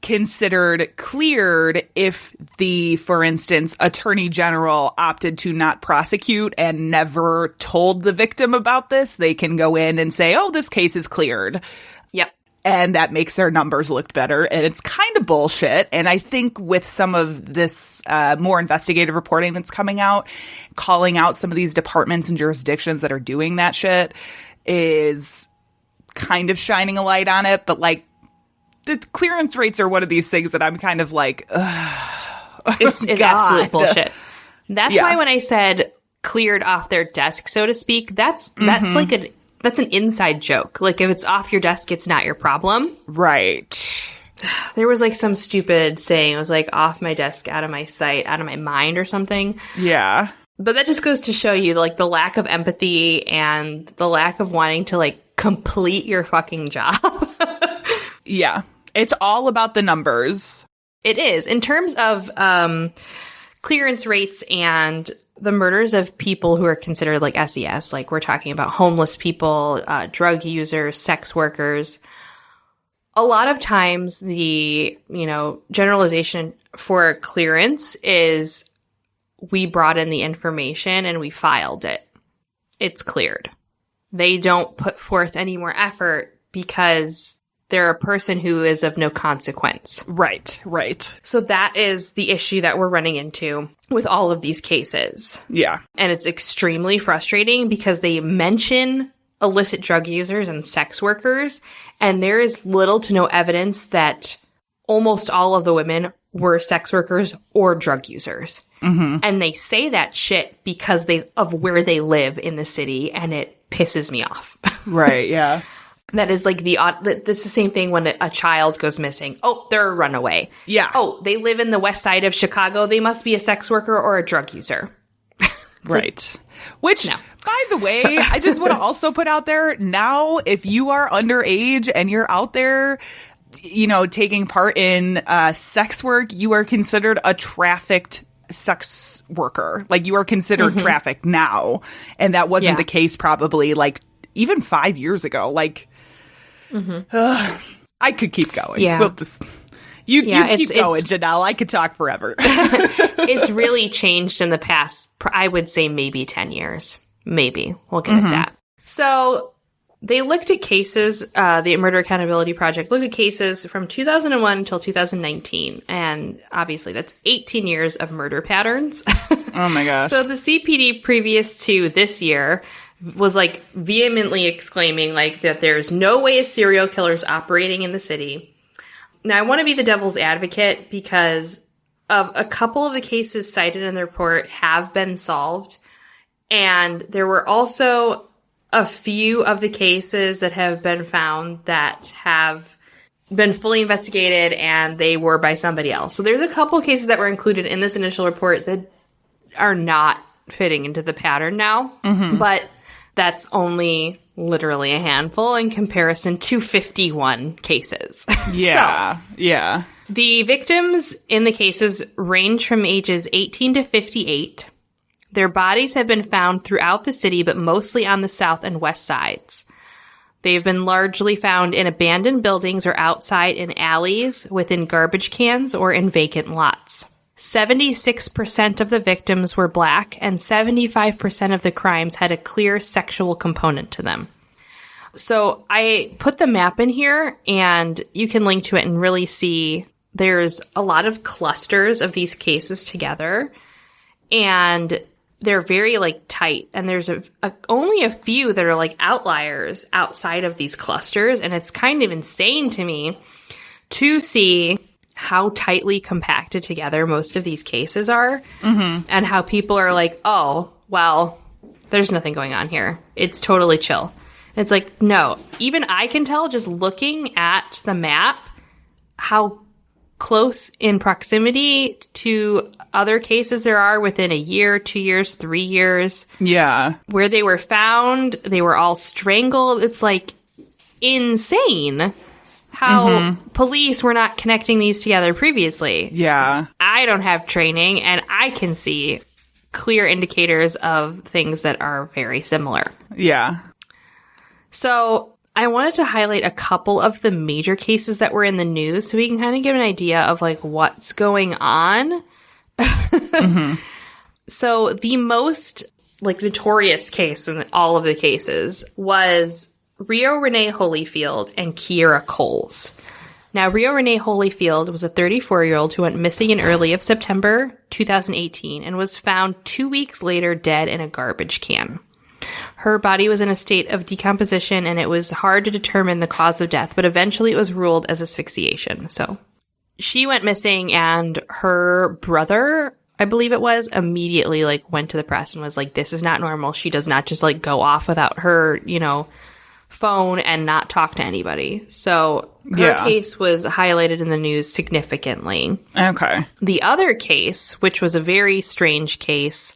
Speaker 4: considered cleared if the, for instance, attorney general opted to not prosecute and never told the victim about this. They can go in and say, oh, this case is cleared.
Speaker 3: Yep.
Speaker 4: And that makes their numbers look better. And it's kind of bullshit. And I think with some of this more investigative reporting that's coming out, calling out some of these departments and jurisdictions that are doing that shit is kind of shining a light on it. But like, the clearance rates are one of these things that I'm kind of like,
Speaker 3: it's absolute bullshit. That's why when I said cleared off their desk, so to speak, that's like that's an inside joke. Like, if it's off your desk, it's not your problem.
Speaker 4: Right.
Speaker 3: There was like some stupid saying, it was like off my desk, out of my sight, out of my mind or something.
Speaker 4: Yeah.
Speaker 3: But that just goes to show you like the lack of empathy and the lack of wanting to like complete your fucking job.
Speaker 4: Yeah. It's all about the numbers.
Speaker 3: It is. In terms of clearance rates and the murders of people who are considered like SES, like we're talking about homeless people, drug users, sex workers, a lot of times the, generalization for clearance is we brought in the information and we filed it. It's cleared. They don't put forth any more effort because they're a person who is of no consequence.
Speaker 4: Right, right.
Speaker 3: So that is the issue that we're running into with all of these cases.
Speaker 4: Yeah.
Speaker 3: And it's extremely frustrating because they mention illicit drug users and sex workers, and there is little to no evidence that almost all of the women were sex workers or drug users. Mm-hmm. And they say that shit because of where they live in the city, and it pisses me off.
Speaker 4: Right, yeah.
Speaker 3: That is like it's the same thing when a child goes missing. Oh, they're a runaway.
Speaker 4: Yeah.
Speaker 3: Oh, they live in the west side of Chicago. They must be a sex worker or a drug user.
Speaker 4: Right. Which, by the way, I just want to also put out there now, if you are underage and you're out there, taking part in sex work, you are considered a trafficked sex worker. Like, you are considered trafficked now. And that wasn't the case probably like even 5 years ago. Like, I could keep going.
Speaker 3: Yeah.
Speaker 4: We'll just, you keep going, Janelle. I could talk forever.
Speaker 3: It's really changed in the past, I would say maybe 10 years. Maybe. We'll get at that. So they looked at cases, the Murder Accountability Project looked at cases from 2001 until 2019. And obviously that's 18 years of murder patterns.
Speaker 4: Oh my gosh.
Speaker 3: So the CPD previous to this year was like vehemently exclaiming like that there's no way a serial killer is operating in the city. Now I want to be the devil's advocate because of a couple of the cases cited in the report have been solved. And there were also a few of the cases that have been found that have been fully investigated and they were by somebody else. So there's a couple of cases that were included in this initial report that are not fitting into the pattern now. But that's only literally a handful in comparison to 51 cases.
Speaker 4: Yeah.
Speaker 3: So,
Speaker 4: yeah.
Speaker 3: the victims in the cases range from ages 18 to 58. Their bodies have been found throughout the city, but mostly on the south and west sides. They've been largely found in abandoned buildings or outside in alleys, within garbage cans, or in vacant lots. 76% of the victims were black, and 75% of the crimes had a clear sexual component to them. So I put the map in here, and you can link to it and really see there's a lot of clusters of these cases together, and they're very, like, tight. And there's only a few that are, like, outliers outside of these clusters, and it's kind of insane to me to see how tightly compacted together most of these cases are, and how people are like, oh, well, there's nothing going on here. It's totally chill. And it's like, no, even I can tell just looking at the map how close in proximity to other cases there are within a year, 2 years, 3 years.
Speaker 4: Yeah.
Speaker 3: Where they were found, they were all strangled. It's like insane how police were not connecting these together previously.
Speaker 4: Yeah.
Speaker 3: I don't have training, and I can see clear indicators of things that are very similar.
Speaker 4: Yeah.
Speaker 3: So I wanted to highlight a couple of the major cases that were in the news so we can kind of get an idea of like what's going on. So the most like notorious case in all of the cases was Rio Renee Holyfield and Kiera Coles. Now, Rio Renee Holyfield was a 34-year-old who went missing in early of September 2018 and was found 2 weeks later dead in a garbage can. Her body was in a state of decomposition, and it was hard to determine the cause of death, but eventually it was ruled as asphyxiation. So she went missing, and her brother, I believe it was, immediately like went to the press and was like, this is not normal. She does not just like go off without her, phone and not talk to anybody. So her case was highlighted in the news significantly.
Speaker 4: Okay.
Speaker 3: The other case, which was a very strange case,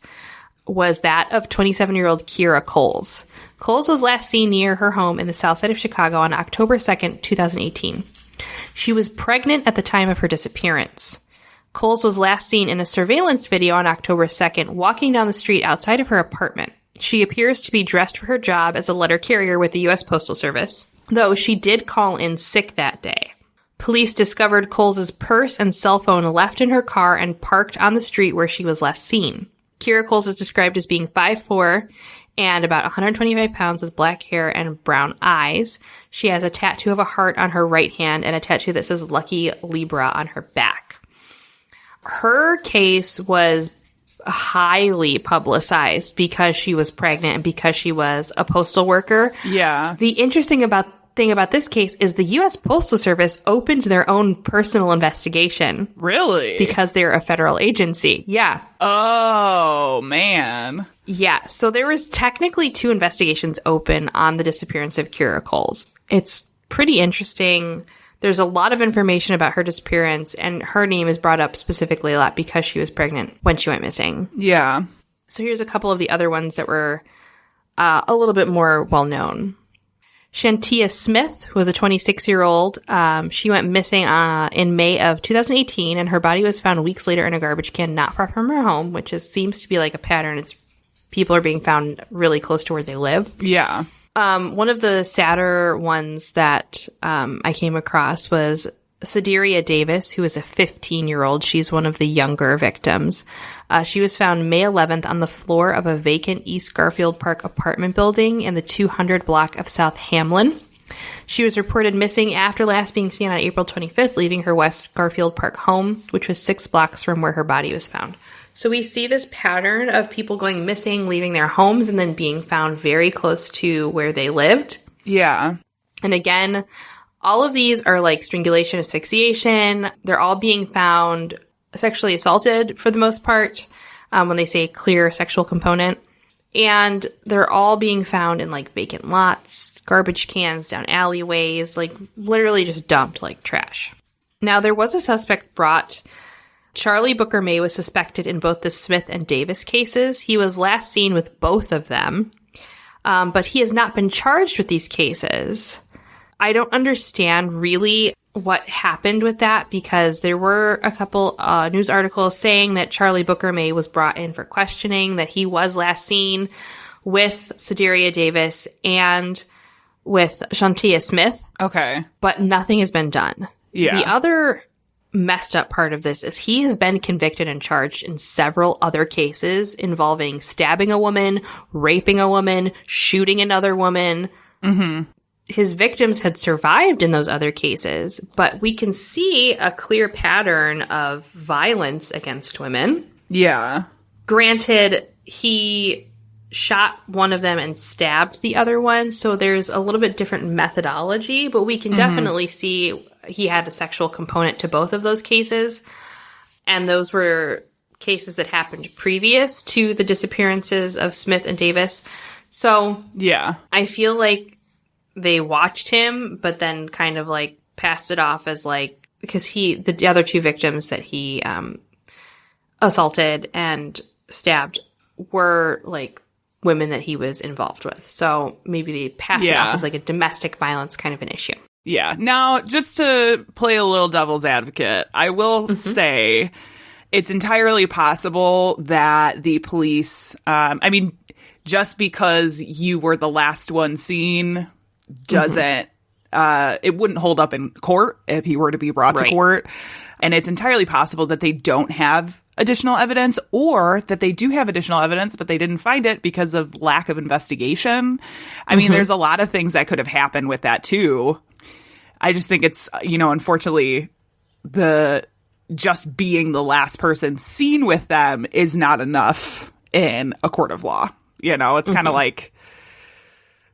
Speaker 3: was that of 27-year-old Kiera Coles. Coles was last seen near her home in the south side of Chicago on October 2nd, 2018. She was pregnant at the time of her disappearance. Coles was last seen in a surveillance video on October 2nd walking down the street outside of her apartment. She appears to be dressed for her job as a letter carrier with the U.S. Postal Service, though she did call in sick that day. Police discovered Coles' purse and cell phone left in her car and parked on the street where she was last seen. Kiera Coles is described as being 5'4" and about 125 pounds with black hair and brown eyes. She has a tattoo of a heart on her right hand and a tattoo that says Lucky Libra on her back. Her case was highly publicized because she was pregnant and because she was a postal worker.
Speaker 4: Yeah.
Speaker 3: The interesting thing about this case is the U.S. Postal Service opened their own personal investigation.
Speaker 4: Really?
Speaker 3: Because they're a federal agency. Yeah.
Speaker 4: Oh, man.
Speaker 3: Yeah. So there was technically 2 investigations open on the disappearance of Kiera Coles. It's pretty interesting. There's a lot of information about her disappearance, and her name is brought up specifically a lot because she was pregnant when she went missing.
Speaker 4: Yeah.
Speaker 3: So here's a couple of the other ones that were a little bit more well-known. Shantia Smith, who was a 26-year-old, she went missing in May of 2018, and her body was found weeks later in a garbage can not far from her home, which seems to be like a pattern. People are being found really close to where they live.
Speaker 4: Yeah.
Speaker 3: One of the sadder ones that I came across was Sideria Davis, who is a 15-year-old. She's one of the younger victims. She was found May 11th on the floor of a vacant East Garfield Park apartment building in the 200 block of South Hamlin. She was reported missing after last being seen on April 25th, leaving her West Garfield Park home, which was 6 blocks from where her body was found. So we see this pattern of people going missing, leaving their homes, and then being found very close to where they lived.
Speaker 4: Yeah.
Speaker 3: And again, all of these are like strangulation, asphyxiation. They're all being found sexually assaulted for the most part, when they say clear sexual component. And they're all being found in like vacant lots, garbage cans, down alleyways, like literally just dumped like trash. Now, there was a suspect brought. Charlie Booker May was suspected in both the Smith and Davis cases. He was last seen with both of them, but he has not been charged with these cases. I don't understand really what happened with that because there were a couple news articles saying that Charlie Booker May was brought in for questioning, that he was last seen with Sideria Davis and with Shantia Smith.
Speaker 4: Okay.
Speaker 3: But nothing has been done.
Speaker 4: Yeah.
Speaker 3: The other messed up part of this is he has been convicted and charged in several other cases involving stabbing a woman, raping a woman, shooting another woman. Mm-hmm. His victims had survived in those other cases, but we can see a clear pattern of violence against women.
Speaker 4: Yeah.
Speaker 3: Granted, he shot one of them and stabbed the other one, so there's a little bit different methodology, but we can definitely see he had a sexual component to both of those cases. And those were cases that happened previous to the disappearances of Smith and Davis. So
Speaker 4: yeah,
Speaker 3: I feel like they watched him, but then kind of like passed it off as like, because the other 2 victims that he assaulted and stabbed were like women that he was involved with. So maybe they passed it off as like a domestic violence kind of an issue.
Speaker 4: Yeah. Now, just to play a little devil's advocate, I will say it's entirely possible that the police, just because you were the last one seen doesn't, it wouldn't hold up in court if he were to be brought to court. And it's entirely possible that they don't have additional evidence, or that they do have additional evidence, but they didn't find it because of lack of investigation. I mean, there's a lot of things that could have happened with that too. I just think it's, unfortunately, just being the last person seen with them is not enough in a court of law. It's kind of like,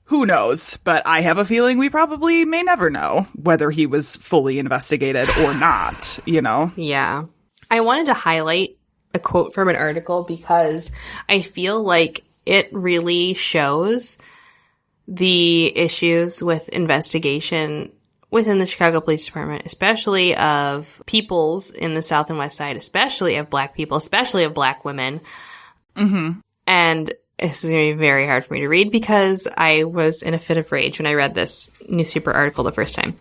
Speaker 4: who knows? But I have a feeling we probably may never know whether he was fully investigated or not,
Speaker 3: Yeah. I wanted to highlight a quote from an article because I feel like it really shows the issues with investigation within the Chicago Police Department, especially of peoples in the South and West Side, especially of Black people, especially of Black women. And this is going to be very hard for me to read because I was in a fit of rage when I read this newspaper article the first time.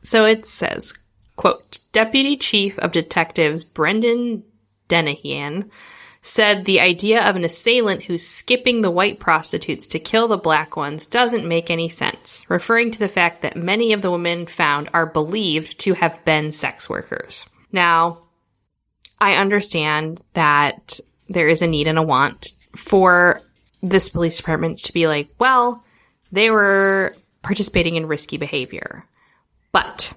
Speaker 3: So it says, quote, Deputy Chief of Detectives Brendan Denahan said the idea of an assailant who's skipping the white prostitutes to kill the Black ones doesn't make any sense, referring to the fact that many of the women found are believed to have been sex workers. Now, I understand that there is a need and a want for this police department to be like, well, they were participating in risky behavior. But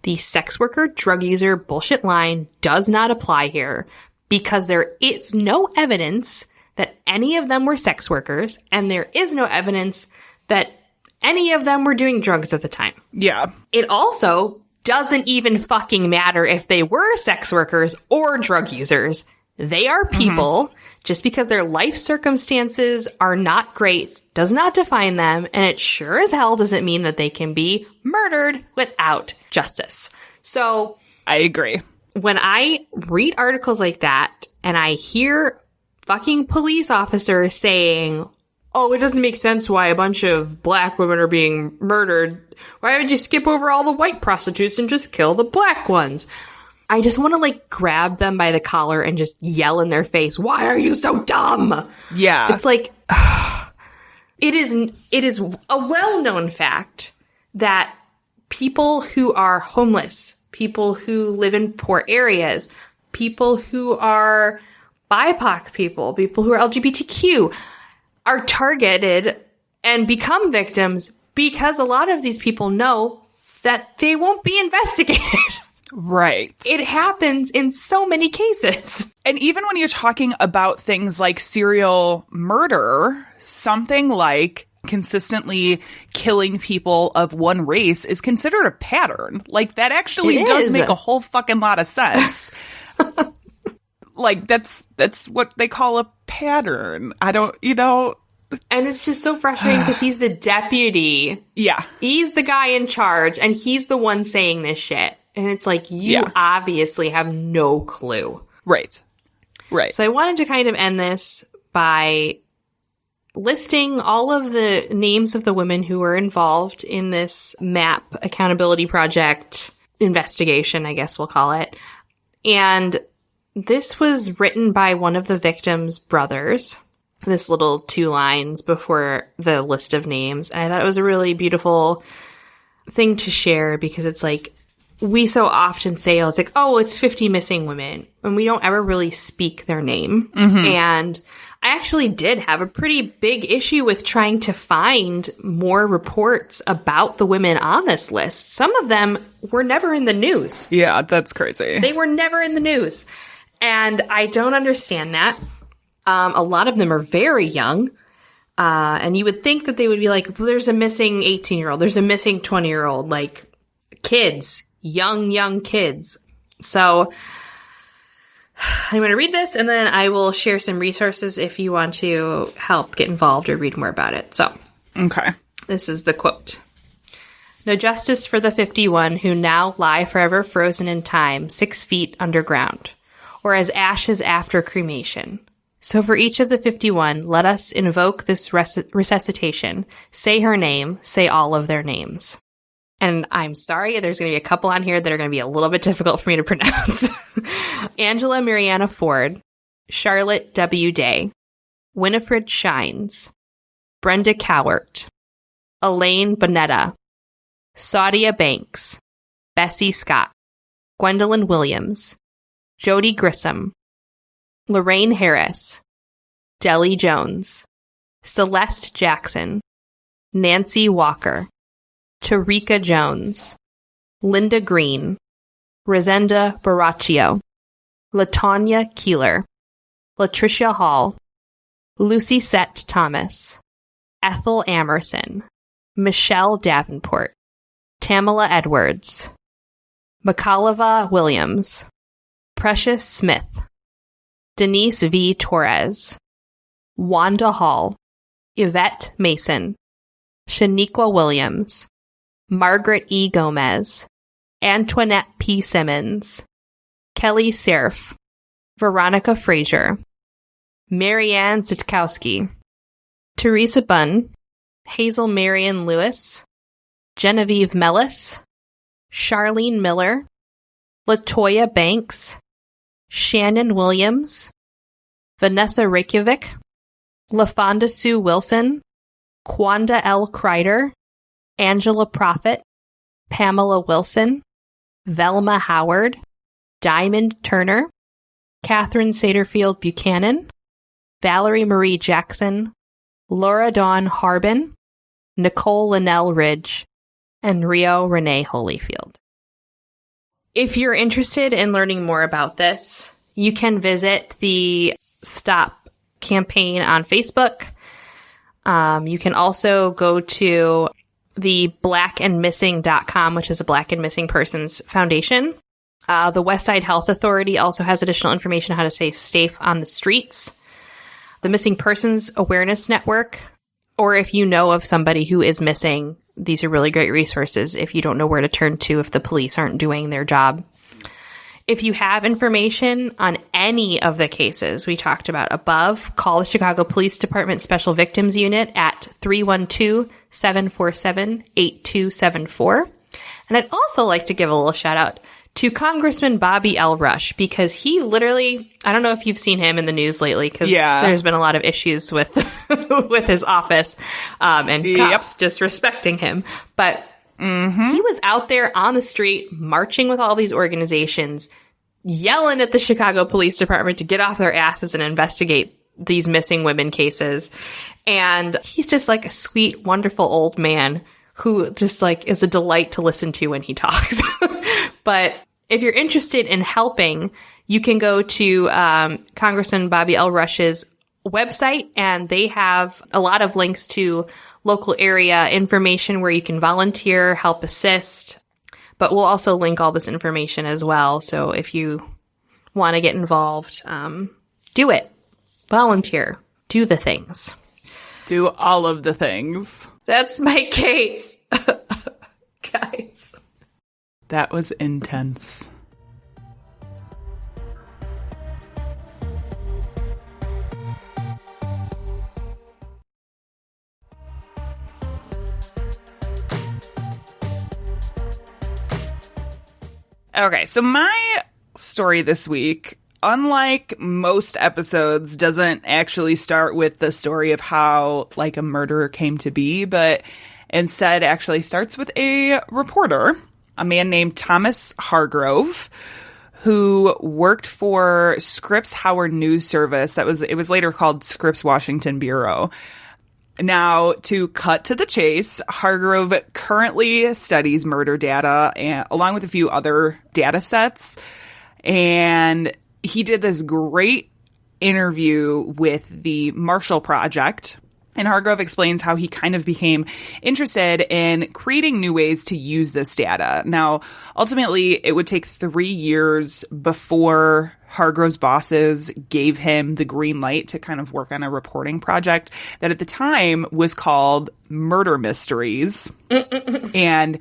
Speaker 3: the sex worker, drug user bullshit line does not apply here because there is no evidence that any of them were sex workers, and there is no evidence that any of them were doing drugs at the time.
Speaker 4: Yeah.
Speaker 3: It also doesn't even fucking matter if they were sex workers or drug users. They are people. Just because their life circumstances are not great does not define them, and it sure as hell doesn't mean that they can be murdered without justice. So
Speaker 4: I agree.
Speaker 3: When I read articles like that and I hear fucking police officers saying, oh, it doesn't make sense why a bunch of Black women are being murdered. Why would you skip over all the white prostitutes and just kill the Black ones? I just want to grab them by the collar and just yell in their face, why are you so dumb?
Speaker 4: Yeah.
Speaker 3: It's like, it is a well-known fact that people who are homeless, people who live in poor areas, people who are BIPOC people who are LGBTQ are targeted and become victims because a lot of these people know that they won't be investigated.
Speaker 4: Right.
Speaker 3: It happens in so many cases.
Speaker 4: And even when you're talking about things like serial murder, something like consistently killing people of one race is considered a pattern. That actually does make a whole fucking lot of sense. That's what they call a pattern. I don't,
Speaker 3: And it's just so frustrating because he's the deputy.
Speaker 4: Yeah.
Speaker 3: He's the guy in charge, and he's the one saying this shit. And it's like, you obviously have no clue.
Speaker 4: Right. Right.
Speaker 3: So I wanted to kind of end this by listing all of the names of the women who were involved in this MAP accountability project investigation, I guess we'll call it. And this was written by one of the victims' brothers. This little 2 lines before the list of names. And I thought it was a really beautiful thing to share because it's like, we so often say, it's like, oh, it's 50 missing women, and we don't ever really speak their name. And I actually did have a pretty big issue with trying to find more reports about the women on this list. Some of them were never in the news.
Speaker 4: Yeah, that's crazy.
Speaker 3: They were never in the news. And I don't understand that. A lot of them are very young. And you would think that they would be like, there's a missing 18-year-old, there's a missing 20-year-old, kids. Young kids. So I'm going to read this, and then I will share some resources if you want to help get involved or read more about it. So,
Speaker 4: okay.
Speaker 3: This is the quote. No justice for the 51 who now lie forever frozen in time, 6 feet underground, or as ashes after cremation. So for each of the 51, let us invoke this resuscitation. Say her name, say all of their names. And I'm sorry, there's going to be a couple on here that are going to be a little bit difficult for me to pronounce. Angela Mariana Ford, Charlotte W. Day, Winifred Shines, Brenda Cowart, Elaine Bonetta, Saudia Banks, Bessie Scott, Gwendolyn Williams, Jody Grissom, Lorraine Harris, Deli Jones, Celeste Jackson, Nancy Walker, Tarika Jones, Linda Green, Rosenda Baracchio, Latanya Keeler, Latricia Hall, Lucy Sett Thomas, Ethel Amerson, Michelle Davenport, Tamala Edwards, Makalava Williams, Precious Smith, Denise V. Torres, Wanda Hall, Yvette Mason, Shaniqua Williams, Margaret E. Gomez, Antoinette P. Simmons, Kelly Serf, Veronica Frazier, Marianne Zitkowski, Teresa Bunn, Hazel Marion Lewis, Genevieve Mellis, Charlene Miller, Latoya Banks, Shannon Williams, Vanessa Reykjavik, LaFonda Sue Wilson, Kwanda L. Kreider, Angela Prophet, Pamela Wilson, Velma Howard, Diamond Turner, Catherine Satterfield Buchanan, Valerie Marie Jackson, Laura Dawn Harbin, Nicole Linnell Ridge, and Rio Renee Holyfield. If you're interested in learning more about this, you can visit the Stop campaign on Facebook. You can also go to the blackandmissing.com, which is a Black and Missing Persons Foundation. The Westside Health Authority also has additional information on how to stay safe on the streets. The Missing Persons Awareness Network, or if you know of somebody who is missing, these are really great resources if you don't know where to turn to if the police aren't doing their job. If you have information on any of the cases we talked about above, call the Chicago Police Department Special Victims Unit at 312-747-8274. And I'd also like to give a little shout out to Congressman Bobby L. Rush, because he literally, I don't know if you've seen him in the news lately, because there's been a lot of issues with with his office and cops disrespecting him. But he was out there on the street marching with all these organizations, yelling at the Chicago Police Department to get off their asses and investigate these missing women cases. And he's just like a sweet, wonderful old man who just like is a delight to listen to when he talks. But if you're interested in helping, you can go to Congressman Bobby L. Rush's website, and they have a lot of links to local area information where you can volunteer, help assist. But we'll also link all this information as well. So if you want to get involved, do it. Volunteer. Do the things.
Speaker 4: Do all of the things.
Speaker 3: That's my case. Guys.
Speaker 4: That was intense. Okay, so my story this week, unlike most episodes, doesn't actually start with the story of how, like, a murderer came to be, but instead actually starts with a reporter, a man named Thomas Hargrove, who worked for Scripps Howard News Service. It was later called Scripps Washington Bureau. Now, to cut to the chase, Hargrove currently studies murder data along with a few other data sets. And he did this great interview with the Marshall Project. And Hargrove explains how he kind of became interested in creating new ways to use this data. Now, ultimately, it would take 3 years before Hargrove's bosses gave him the green light to kind of work on a reporting project that at the time was called Murder Mysteries. And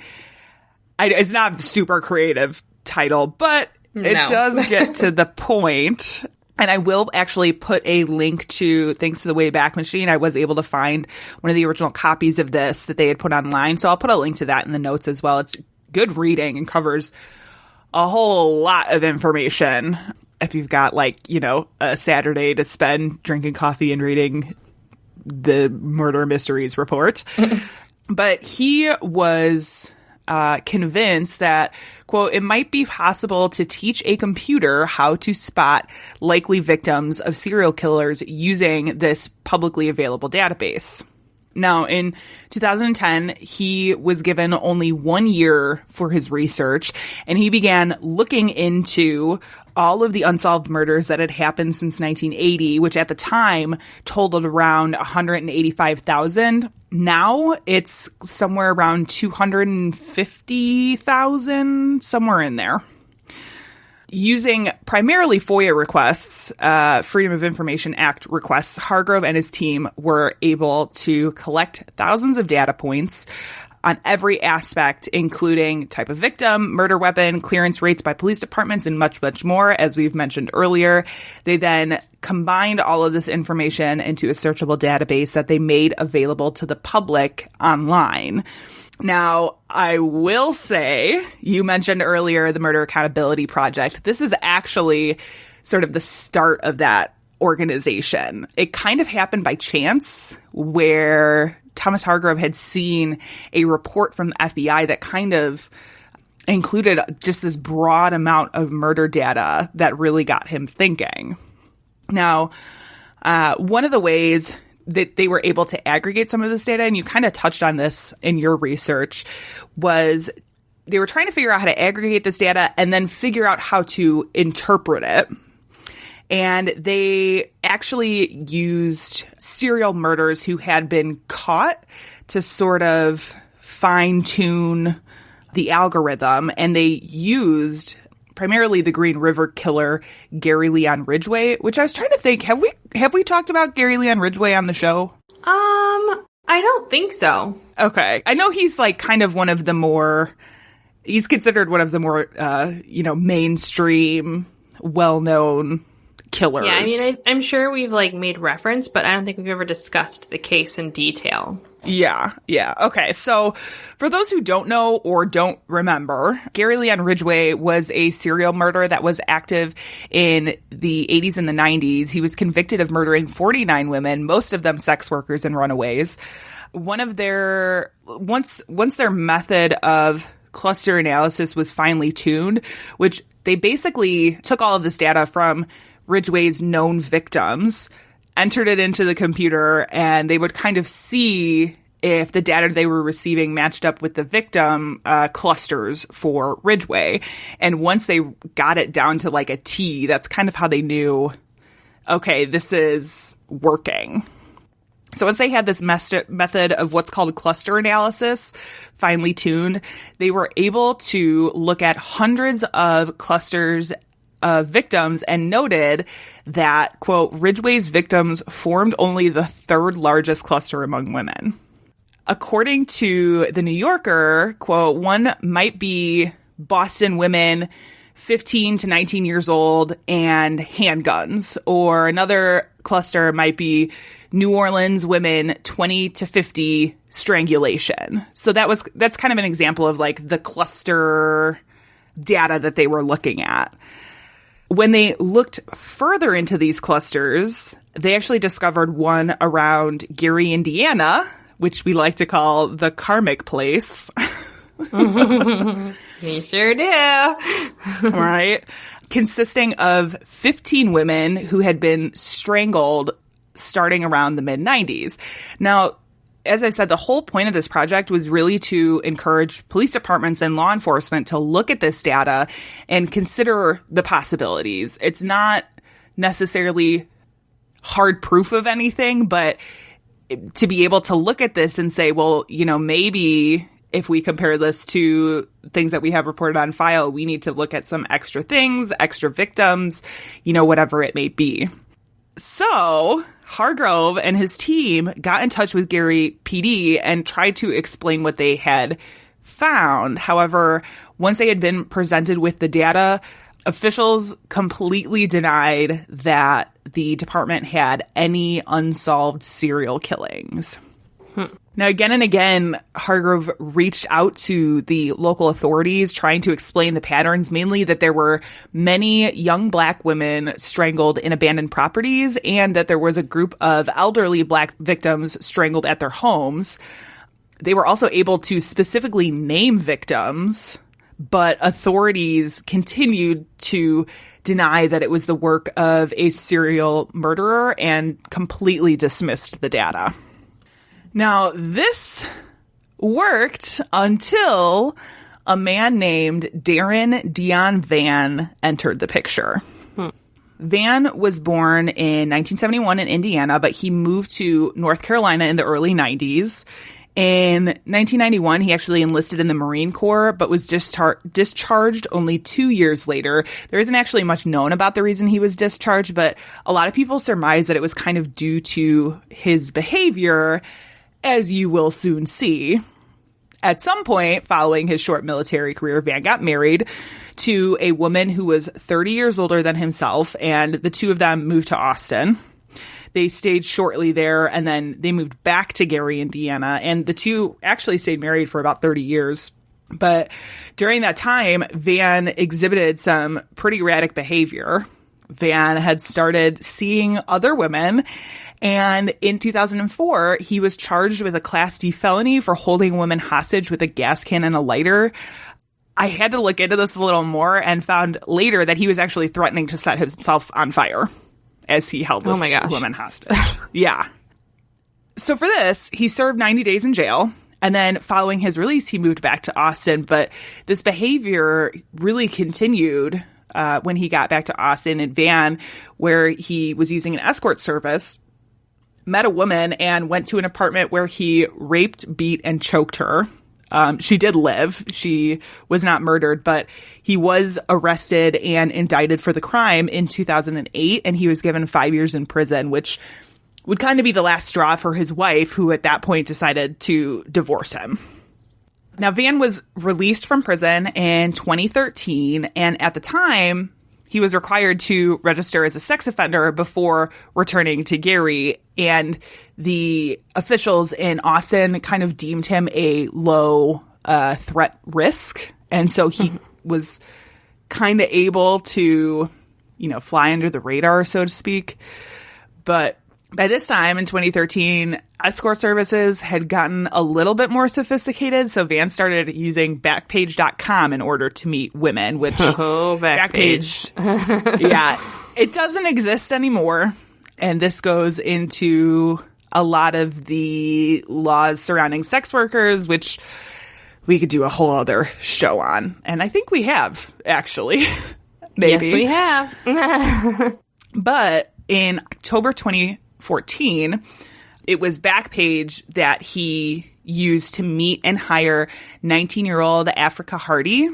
Speaker 4: it's not a super creative title, but it does get to the point. And I will actually put a link to, thanks to the Wayback Machine, I was able to find one of the original copies of this that they had put online. So I'll put a link to that in the notes as well. It's good reading and covers a whole lot of information. If you've got, like, you know, a Saturday to spend drinking coffee and reading the Murder Mysteries report. But he was convinced that, quote, it might be possible to teach a computer how to spot likely victims of serial killers using this publicly available database. Now, in 2010, he was given only 1 year for his research, and he began looking into all of the unsolved murders that had happened since 1980, which at the time totaled around 185,000. Now it's somewhere around 250,000, somewhere in there. Using primarily FOIA requests, Freedom of Information Act requests, Hargrove and his team were able to collect thousands of data points on every aspect, including type of victim, murder weapon, clearance rates by police departments, and much, much more, as we've mentioned earlier. They then combined all of this information into a searchable database that they made available to the public online. Now, I will say, you mentioned earlier the Murder Accountability Project. This is actually sort of the start of that organization. It kind of happened by chance, where Thomas Hargrove had seen a report from the FBI that kind of included just this broad amount of murder data that really got him thinking. Now, one of the ways that they were able to aggregate some of this data, and you kind of touched on this in your research, was they were trying to figure out how to aggregate this data and then figure out how to interpret it. And they actually used serial murderers who had been caught to sort of fine-tune the algorithm, and they used primarily the Green River Killer, Gary Leon Ridgway, which I was trying to think, have we talked about Gary Leon Ridgway on the show?
Speaker 3: I don't think so.
Speaker 4: Okay. I know he's like kind of he's considered one of the more, mainstream, well-known killers.
Speaker 3: Yeah, I mean, I'm sure we've like made reference, but I don't think we've ever discussed the case in detail.
Speaker 4: Yeah. Okay. So for those who don't know or don't remember, Gary Leon Ridgway was a serial murderer that was active in the 80s and the 90s. He was convicted of murdering 49 women, most of them sex workers and runaways. Once their method of cluster analysis was finely tuned, which they basically took all of this data from Ridgway's known victims, entered it into the computer, and they would kind of see if the data they were receiving matched up with the victim clusters for Ridgway. And once they got it down to like a T, that's kind of how they knew, okay, this is working. So once they had this method of what's called cluster analysis finely tuned, they were able to look at hundreds of clusters of victims and noted that, quote, Ridgway's victims formed only the third largest cluster among women. According to The New Yorker, quote, one might be Boston women 15 to 19 years old and handguns, or another cluster might be New Orleans women 20 to 50 strangulation. So that's kind of an example of like the cluster data that they were looking at. When they looked further into these clusters, they actually discovered one around Gary, Indiana, which we like to call the karmic place.
Speaker 3: We sure do.
Speaker 4: Right? Consisting of 15 women who had been strangled starting around the mid-90s. Now, as I said, the whole point of this project was really to encourage police departments and law enforcement to look at this data and consider the possibilities. It's not necessarily hard proof of anything, but to be able to look at this and say, well, maybe if we compare this to things that we have reported on file, we need to look at some extra things, extra victims, whatever it may be. So Hargrove and his team got in touch with Gary PD and tried to explain what they had found. However, once they had been presented with the data, officials completely denied that the department had any unsolved serial killings. Now, again and again, Hargrove reached out to the local authorities trying to explain the patterns, mainly that there were many young Black women strangled in abandoned properties and that there was a group of elderly Black victims strangled at their homes. They were also able to specifically name victims, but authorities continued to deny that it was the work of a serial murderer and completely dismissed the data. Now, this worked until a man named Darren Dion Van entered the picture. Van was born in 1971 in Indiana, but he moved to North Carolina in the early 90s. In 1991, he actually enlisted in the Marine Corps, but was discharged only 2 years later. There isn't actually much known about the reason he was discharged, but a lot of people surmise that it was kind of due to his behavior, as you will soon see. At some point, following his short military career, Van got married to a woman who was 30 years older than himself, and the two of them moved to Austin. They stayed shortly there, and then they moved back to Gary, Indiana, and the two actually stayed married for about 30 years. But during that time, Van exhibited some pretty erratic behavior. Van had started seeing other women, and in 2004, he was charged with a Class D felony for holding a woman hostage with a gas can and a lighter. I had to look into this a little more and found later that he was actually threatening to set himself on fire as he held this woman hostage. Yeah. So for this, he served 90 days in jail. And then following his release, he moved back to Austin. But this behavior really continued when he got back to Austin. And Van, where he was using an escort service, met a woman and went to an apartment where he raped, beat, and choked her. She did live. She was not murdered, but he was arrested and indicted for the crime in 2008, and he was given 5 years in prison, which would kind of be the last straw for his wife, who at that point decided to divorce him. Now, Van was released from prison in 2013, and at the time, he was required to register as a sex offender before returning to Gary, and the officials in Austin kind of deemed him a low threat risk, and so he was kind of able to, fly under the radar, so to speak. But by this time in 2013, escort services had gotten a little bit more sophisticated, so Van started using Backpage.com in order to meet women, which...
Speaker 3: Oh, Backpage.
Speaker 4: Yeah, it doesn't exist anymore, and this goes into a lot of the laws surrounding sex workers, which we could do a whole other show on, and I think we have, actually. Maybe.
Speaker 3: Yes, we have.
Speaker 4: But in October 2014, it was Backpage that he used to meet and hire 19-year-old Africa Hardy.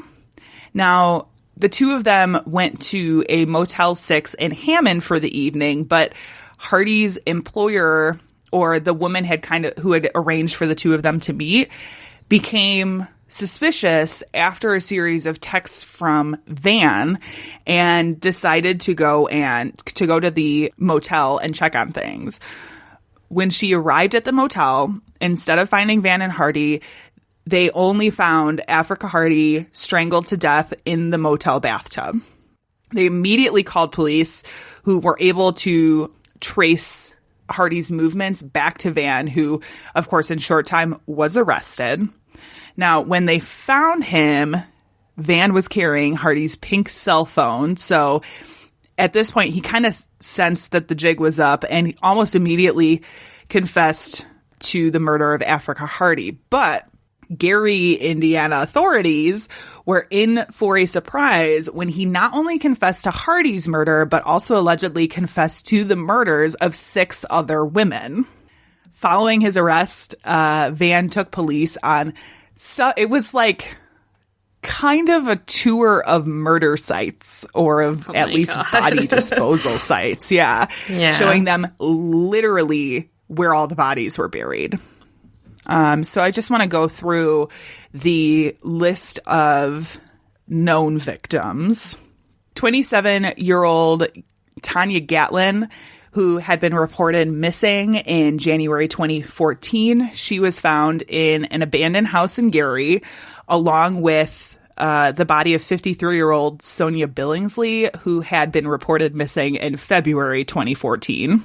Speaker 4: Now, the two of them went to a Motel 6 in Hammond for the evening, but Hardy's employer, or the woman who had arranged for the two of them to meet, became suspicious after a series of texts from Van and decided to go to the motel and check on things. When she arrived at the motel, instead of finding Van and Hardy, they only found Africa Hardy strangled to death in the motel bathtub. They immediately called police, who were able to trace Hardy's movements back to Van, who, of course, in short time was arrested. Now, when they found him, Van was carrying Hardy's pink cell phone. So at this point, he kind of sensed that the jig was up, and he almost immediately confessed to the murder of Africa Hardy. But Gary, Indiana authorities were in for a surprise when he not only confessed to Hardy's murder, but also allegedly confessed to the murders of 6 other women. Following his arrest, Van took police on... So it was like kind of a tour of murder sites, or of at least body disposal sites. Yeah. Showing them literally where all the bodies were buried. So I just want to go through the list of known victims. 27-year-old Tanya Gatlin, who had been reported missing in January 2014. She was found in an abandoned house in Gary, along with the body of 53-year-old Sonia Billingsley, who had been reported missing in February 2014.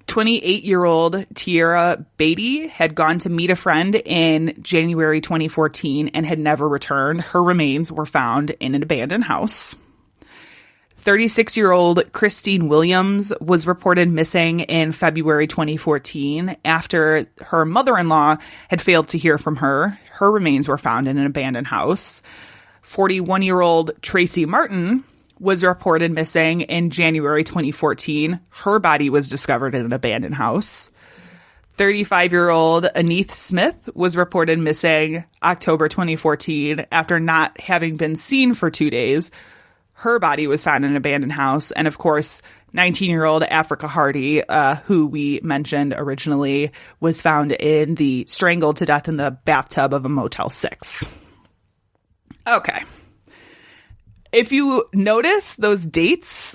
Speaker 4: 28-year-old Tierra Beatty had gone to meet a friend in January 2014 and had never returned. Her remains were found in an abandoned house. 36-year-old Christine Williams was reported missing in February 2014 after her mother-in-law had failed to hear from her. Her remains were found in an abandoned house. 41-year-old Tracy Martin was reported missing in January 2014. Her body was discovered in an abandoned house. 35-year-old Aneth Smith was reported missing October 2014 after not having been seen for 2 days. Her body was found in an abandoned house. And of course, 19-year-old Africa Hardy, who we mentioned originally, was found strangled to death in the bathtub of a Motel 6. Okay. If you notice, those dates,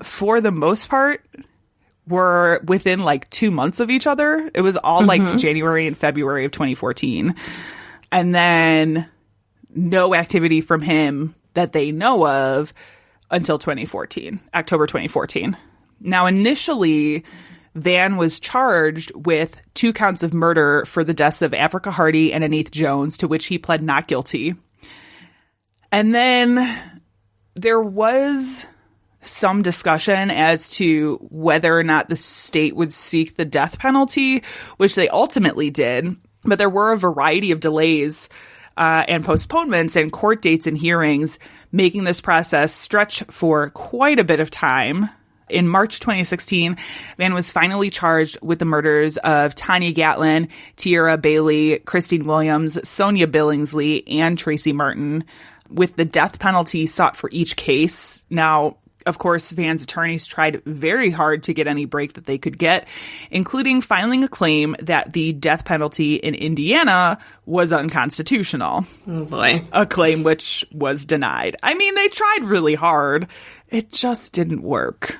Speaker 4: for the most part, were within like 2 months of each other. It was all like January and February of 2014. And then no activity from him that they know of until October 2014. Now, initially, Van was charged with 2 counts of murder for the deaths of Africa Hardy and Aneth Jones, to which he pled not guilty. And then there was some discussion as to whether or not the state would seek the death penalty, which they ultimately did. But there were a variety of delays and postponements and court dates and hearings, making this process stretch for quite a bit of time. In March 2016, Van was finally charged with the murders of Tanya Gatlin, Tierra Bailey, Christine Williams, Sonia Billingsley, and Tracy Martin, with the death penalty sought for each case. Now, of course, Van's attorneys tried very hard to get any break that they could get, including filing a claim that the death penalty in Indiana was unconstitutional.
Speaker 3: Oh, boy.
Speaker 4: A claim which was denied. I mean, they tried really hard. It just didn't work.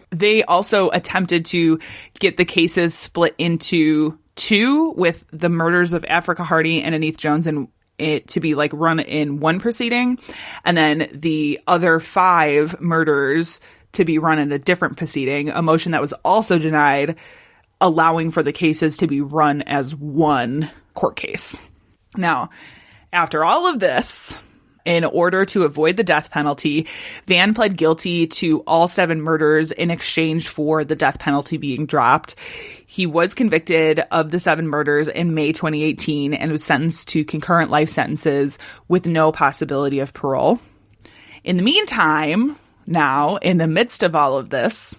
Speaker 4: They also attempted to get the cases split into 2, with the murders of Africa Hardy and Aneth Jones and it to be like run in one proceeding, and then the other 5 murders to be run in a different proceeding, a motion that was also denied, allowing for the cases to be run as one court case. Now, after all of this, in order to avoid the death penalty, Van pled guilty to all 7 murders in exchange for the death penalty being dropped. He was convicted of the 7 murders in May 2018 and was sentenced to concurrent life sentences with no possibility of parole. In the meantime, now, in the midst of all of this,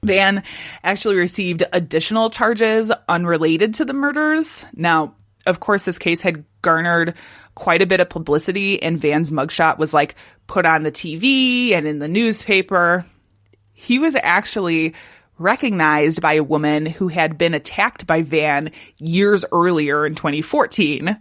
Speaker 4: Van actually received additional charges unrelated to the murders. Now, of course, this case had garnered quite a bit of publicity, and Van's mugshot was like put on the TV and in the newspaper. He was actually recognized by a woman who had been attacked by Van years earlier in 2014,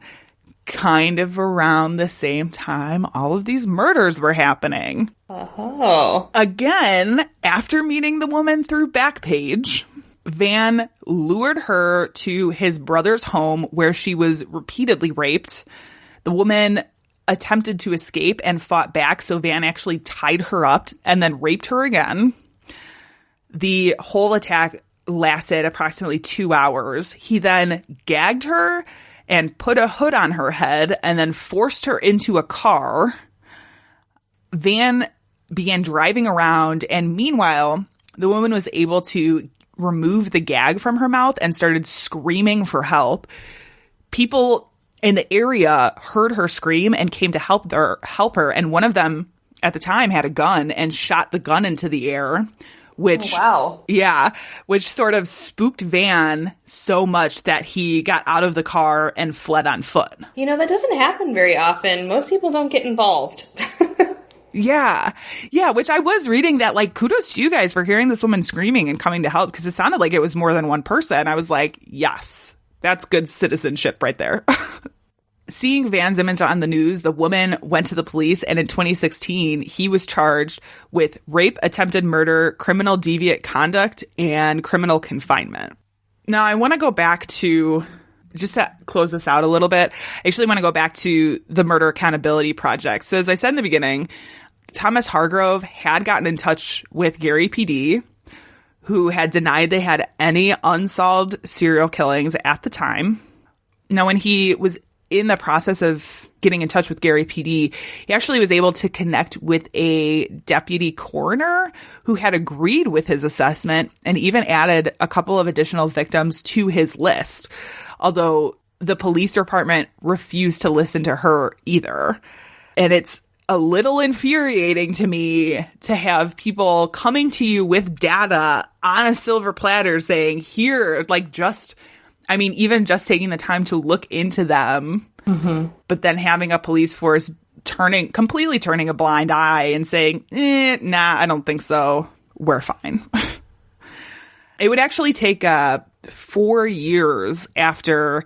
Speaker 4: kind of around the same time all of these murders were happening.
Speaker 3: Oh.
Speaker 4: Again, after meeting the woman through Backpage, Van lured her to his brother's home where she was repeatedly raped. The woman attempted to escape and fought back, so Van actually tied her up and then raped her again. The whole attack lasted approximately 2 hours. He then gagged her and put a hood on her head and then forced her into a car. Van began driving around, and meanwhile, the woman was able to remove the gag from her mouth and started screaming for help. People in the area heard her scream and came to help her, and one of them at the time had a gun and shot the gun into the air, which,
Speaker 3: oh, wow.
Speaker 4: Yeah, which sort of spooked Van so much that he got out of the car and fled on foot.
Speaker 3: You know, that doesn't happen very often. Most people don't get involved.
Speaker 4: Yeah, which I was reading that, like, kudos to you guys for hearing this woman screaming and coming to help, because it sounded like it was more than one person. I was like, yes, that's good citizenship right there. Seeing Van's image on the news, the woman went to the police, and in 2016, he was charged with rape, attempted murder, criminal deviant conduct, and criminal confinement. Now, I want to go back to, just to close this out a little bit, I actually want to go back to the Murder Accountability Project. So as I said in the beginning, Thomas Hargrove had gotten in touch with Gary PD, who had denied they had any unsolved serial killings at the time. Now, when he was in the process of getting in touch with Gary PD, he actually was able to connect with a deputy coroner who had agreed with his assessment and even added a couple of additional victims to his list, although the police department refused to listen to her either. And it's a little infuriating to me to have people coming to you with data on a silver platter saying, here, like even just taking the time to look into them, but then having a police force completely turning a blind eye and saying, nah, I don't think so. We're fine. It would actually take 4 years after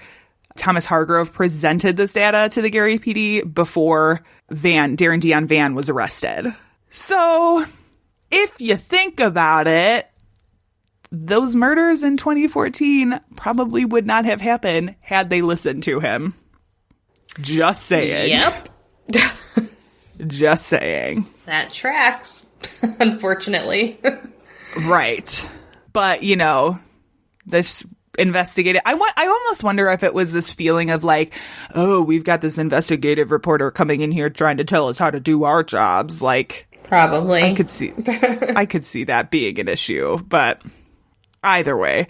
Speaker 4: Thomas Hargrove presented this data to the Gary PD before Darren Dion Van was arrested. So if you think about it, those murders in 2014 probably would not have happened had they listened to him. Just saying.
Speaker 3: Yep.
Speaker 4: Just saying.
Speaker 3: That tracks, unfortunately.
Speaker 4: Right. But, this investigative, I almost wonder if it was this feeling of like, oh, we've got this investigative reporter coming in here trying to tell us how to do our jobs. Like,
Speaker 3: probably.
Speaker 4: I could see that being an issue, but either way,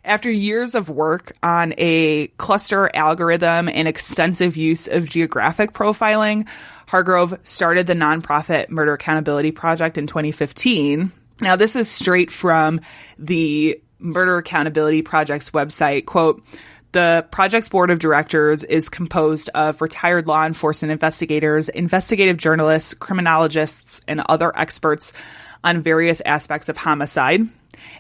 Speaker 4: after years of work on a cluster algorithm and extensive use of geographic profiling, Hargrove started the nonprofit Murder Accountability Project in 2015. Now, this is straight from the Murder Accountability Project's website. Quote, the project's board of directors is composed of retired law enforcement investigators, investigative journalists, criminologists, and other experts on various aspects of homicide.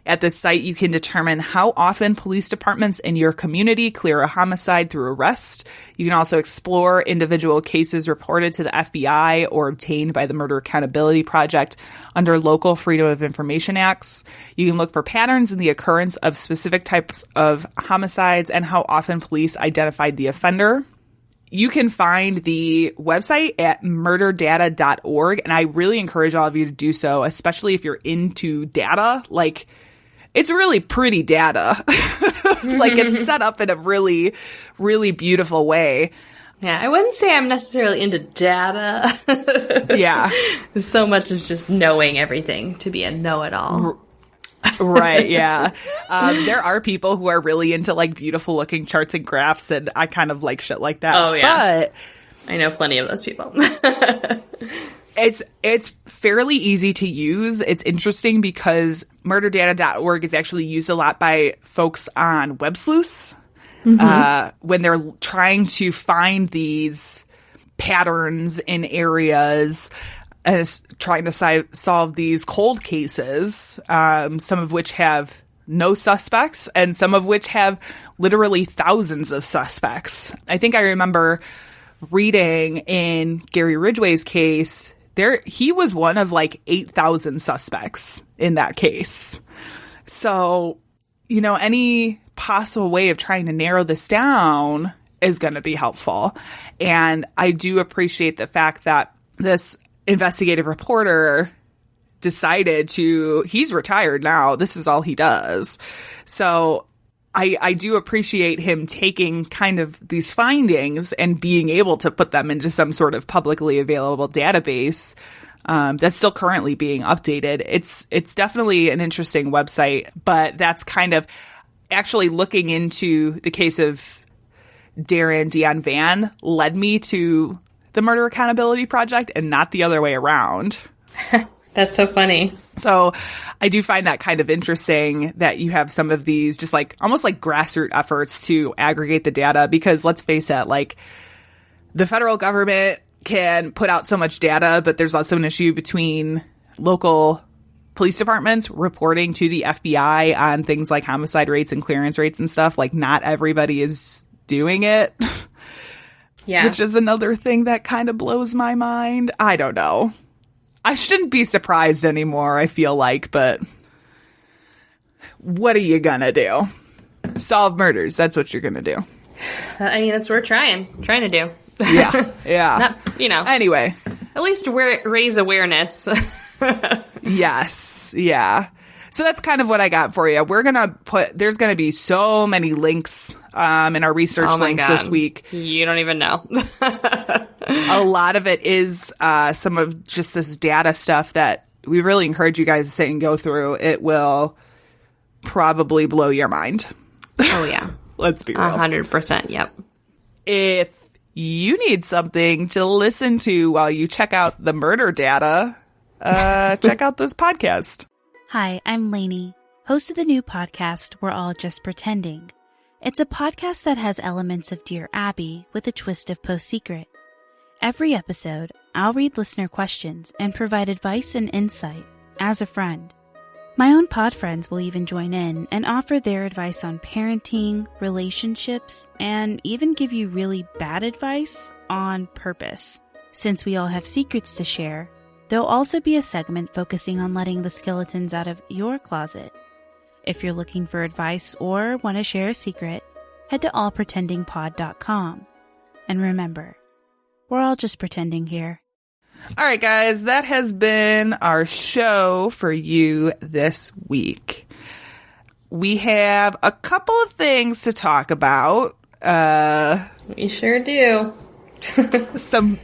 Speaker 4: At this site, you can determine how often police departments in your community clear a homicide through arrest. You can also explore individual cases reported to the FBI or obtained by the Murder Accountability Project under local Freedom of Information Acts. You can look for patterns in the occurrence of specific types of homicides and how often police identified the offender. You can find the website at murderdata.org, and I really encourage all of you to do so, especially if you're into data. Like, it's really pretty data. Like, it's set up in a really, really beautiful way.
Speaker 3: Yeah, I wouldn't say I'm necessarily into data.
Speaker 4: Yeah.
Speaker 3: So much as just knowing everything to be a know-it-all.
Speaker 4: Right, yeah. There are people who are really into like beautiful looking charts and graphs, and I kind of like shit like that.
Speaker 3: Oh yeah,
Speaker 4: but
Speaker 3: I know plenty of those people.
Speaker 4: It's fairly easy to use. It's interesting because murderdata.org is actually used a lot by folks on Web Sleuths when they're trying to find these patterns in areas. As trying to solve these cold cases, some of which have no suspects and some of which have literally thousands of suspects. I think I remember reading in Gary Ridgway's case, he was one of like 8,000 suspects in that case. So, any possible way of trying to narrow this down is going to be helpful. And I do appreciate the fact that this investigative reporter decided he's retired now. This is all he does. So I do appreciate him taking kind of these findings and being able to put them into some sort of publicly available database that's still currently being updated. It's definitely an interesting website, but that's kind of actually looking into the case of Darren Dion Van led me to the Murder Accountability Project and not the other way around.
Speaker 3: That's so funny.
Speaker 4: So I do find that kind of interesting that you have some of these just like almost like grassroots efforts to aggregate the data, because let's face it, like the federal government can put out so much data, but there's also an issue between local police departments reporting to the FBI on things like homicide rates and clearance rates and stuff. Like not everybody is doing it.
Speaker 3: Yeah.
Speaker 4: Which is another thing that kind of blows my mind. I don't know. I shouldn't be surprised anymore, I feel like, but what are you gonna do? Solve murders. That's what you're gonna do.
Speaker 3: I mean, that's what we're trying to do.
Speaker 4: Yeah. Yeah.
Speaker 3: Not,
Speaker 4: Anyway.
Speaker 3: At least raise awareness.
Speaker 4: Yes. Yeah. So that's kind of what I got for you. There's going to be so many links in our research links this week.
Speaker 3: You don't even know.
Speaker 4: A lot of it is some of just this data stuff that we really encourage you guys to sit and go through. It will probably blow your mind.
Speaker 3: Oh, yeah.
Speaker 4: Let's be real.
Speaker 3: 100%. Yep.
Speaker 4: If you need something to listen to while you check out the murder data, check out this podcast.
Speaker 6: Hi, I'm Lainey, host of the new podcast, We're All Just Pretending. It's a podcast that has elements of Dear Abby with a twist of Post Secret. Every episode, I'll read listener questions and provide advice and insight as a friend. My own pod friends will even join in and offer their advice on parenting, relationships, and even give you really bad advice on purpose. Since we all have secrets to share, there'll also be a segment focusing on letting the skeletons out of your closet. If you're looking for advice or want to share a secret, head to allpretendingpod.com. And remember, we're all just pretending here.
Speaker 4: All right, guys, that has been our show for you this week. We have a couple of things to talk about.
Speaker 3: We sure do.
Speaker 4: Some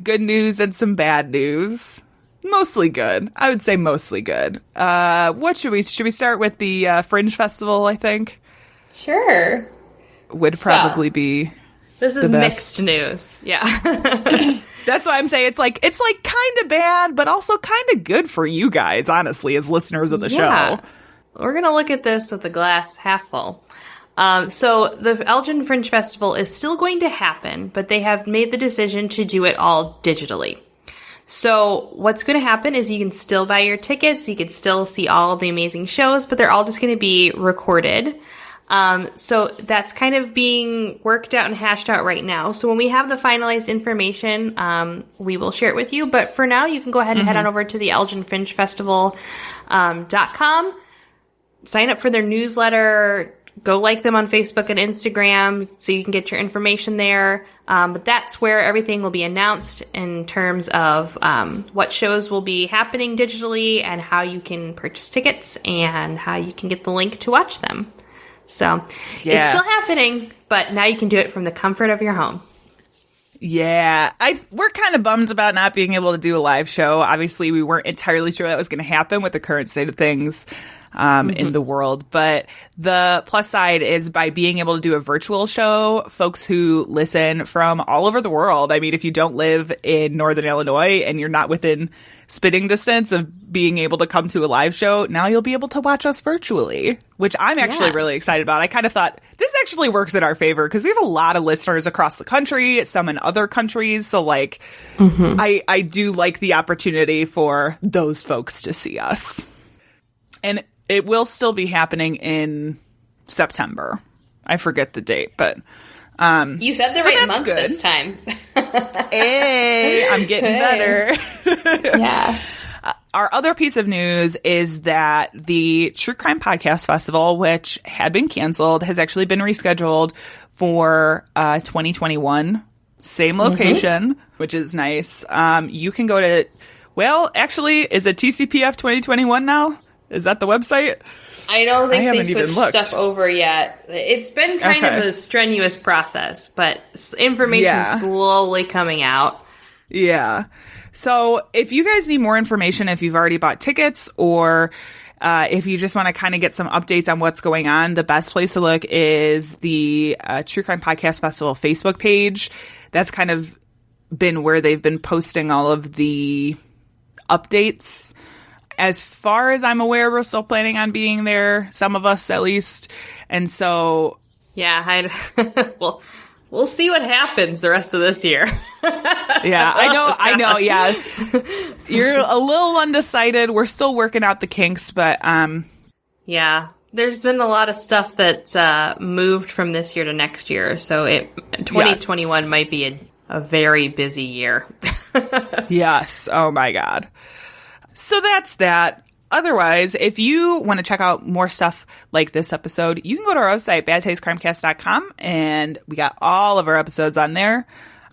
Speaker 4: good news and some bad news. Mostly good. I would say mostly good. What should we start with the Fringe Festival, I think?
Speaker 3: Sure.
Speaker 4: Would probably be
Speaker 3: This is
Speaker 4: the best.
Speaker 3: Mixed news. Yeah.
Speaker 4: That's why I'm saying it's like kind of bad, but also kind of good for you guys, honestly, as listeners of the show.
Speaker 3: We're going to look at this with the glass half full. So the Elgin Fringe Festival is still going to happen, but they have made the decision to do it all digitally. So what's going to happen is you can still buy your tickets. You can still see all of the amazing shows, but they're all just going to be recorded. So that's kind of being worked out and hashed out right now. So when we have the finalized information, we will share it with you. But for now, you can go ahead and head on over to the elginfringefestival.com, sign up for their newsletter, go like them on Facebook and Instagram so you can get your information there. But that's where everything will be announced in terms of what shows will be happening digitally and how you can purchase tickets and how you can get the link to watch them. So it's still happening, but now you can do it from the comfort of your home.
Speaker 4: Yeah, we're kind of bummed about not being able to do a live show. Obviously, we weren't entirely sure that was going to happen with the current state of things in the world. But the plus side is by being able to do a virtual show, folks who listen from all over the world. I mean, if you don't live in Northern Illinois and you're not within spitting distance of being able to come to a live show, now you'll be able to watch us virtually, which I'm actually really excited about. I kind of thought this actually works in our favor because we have a lot of listeners across the country, some in other countries. So like, I do like the opportunity for those folks to see us. And it will still be happening in September. I forget the date, but
Speaker 3: you said the right month this time.
Speaker 4: Hey, I'm getting better.
Speaker 3: Yeah.
Speaker 4: Our other piece of news is that the True Crime Podcast Festival, which had been canceled, has actually been rescheduled for 2021. Same location, which is nice. You can go to, actually, is it TCPF 2021 now? Is that the website?
Speaker 3: I don't think they switched stuff over yet. It's been kind of a strenuous process, but information is slowly coming out.
Speaker 4: Yeah. So if you guys need more information, if you've already bought tickets or if you just want to kind of get some updates on what's going on, the best place to look is the True Crime Podcast Festival Facebook page. That's kind of been where they've been posting all of the updates. As far as I'm aware, we're still planning on being there, some of us at least. And so...
Speaker 3: Yeah, well, we'll see what happens the rest of this year.
Speaker 4: Yeah, I know, yeah. You're a little undecided. We're still working out the kinks, but...
Speaker 3: Yeah, there's been a lot of stuff that's moved from this year to next year, so 2021 might be a very busy year.
Speaker 4: Yes, oh my God. So that's that. Otherwise, if you want to check out more stuff like this episode, you can go to our website, badtastecrimecast.com, and we got all of our episodes on there.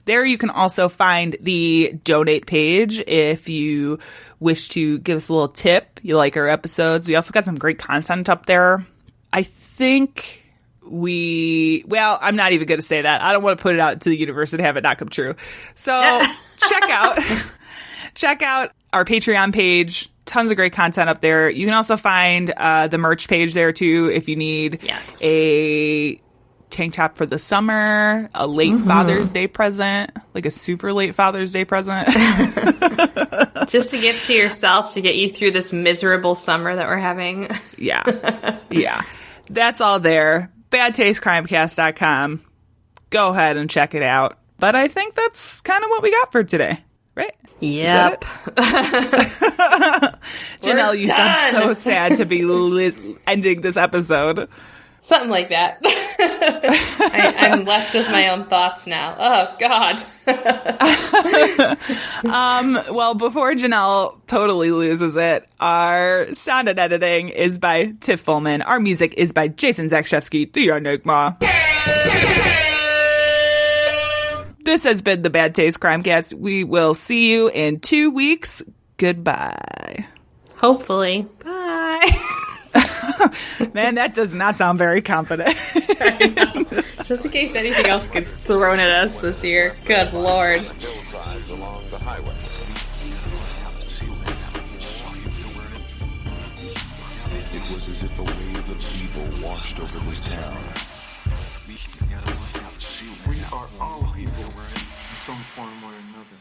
Speaker 4: There you can also find the donate page if you wish to give us a little tip. You like our episodes. We also got some great content up there. I think I'm not even going to say that. I don't want to put it out to the universe and have it not come true. So check out our Patreon page. Tons of great content up there. You can also find the merch page there too if you need a tank top for the summer, a late Father's Day present, like a super late Father's Day present.
Speaker 3: Just to give to yourself to get you through this miserable summer that we're having. Yeah. That's all there. badtastecrimecast.com. Go ahead and check it out. But I think that's kind of what we got for today, right? Yep.
Speaker 4: Janelle, you sound so sad to be ending this episode.
Speaker 3: Something like that. I'm left with my own thoughts now. Oh, God.
Speaker 4: Well, before Janelle totally loses it, our sound and editing is by Tiff Fullman. Our music is by Jason Zakshevsky, the Enigma. This has been the Bad Taste Crimecast. We will see you in 2 weeks. Goodbye.
Speaker 3: Hopefully. Bye.
Speaker 4: Man, that does not sound very confident.
Speaker 3: Just in case anything else gets thrown at us this year. Good Lord.
Speaker 5: Hillsides along the highway.
Speaker 7: It was as if a wave of evil washed over this town.
Speaker 2: We are all evil in some form or another.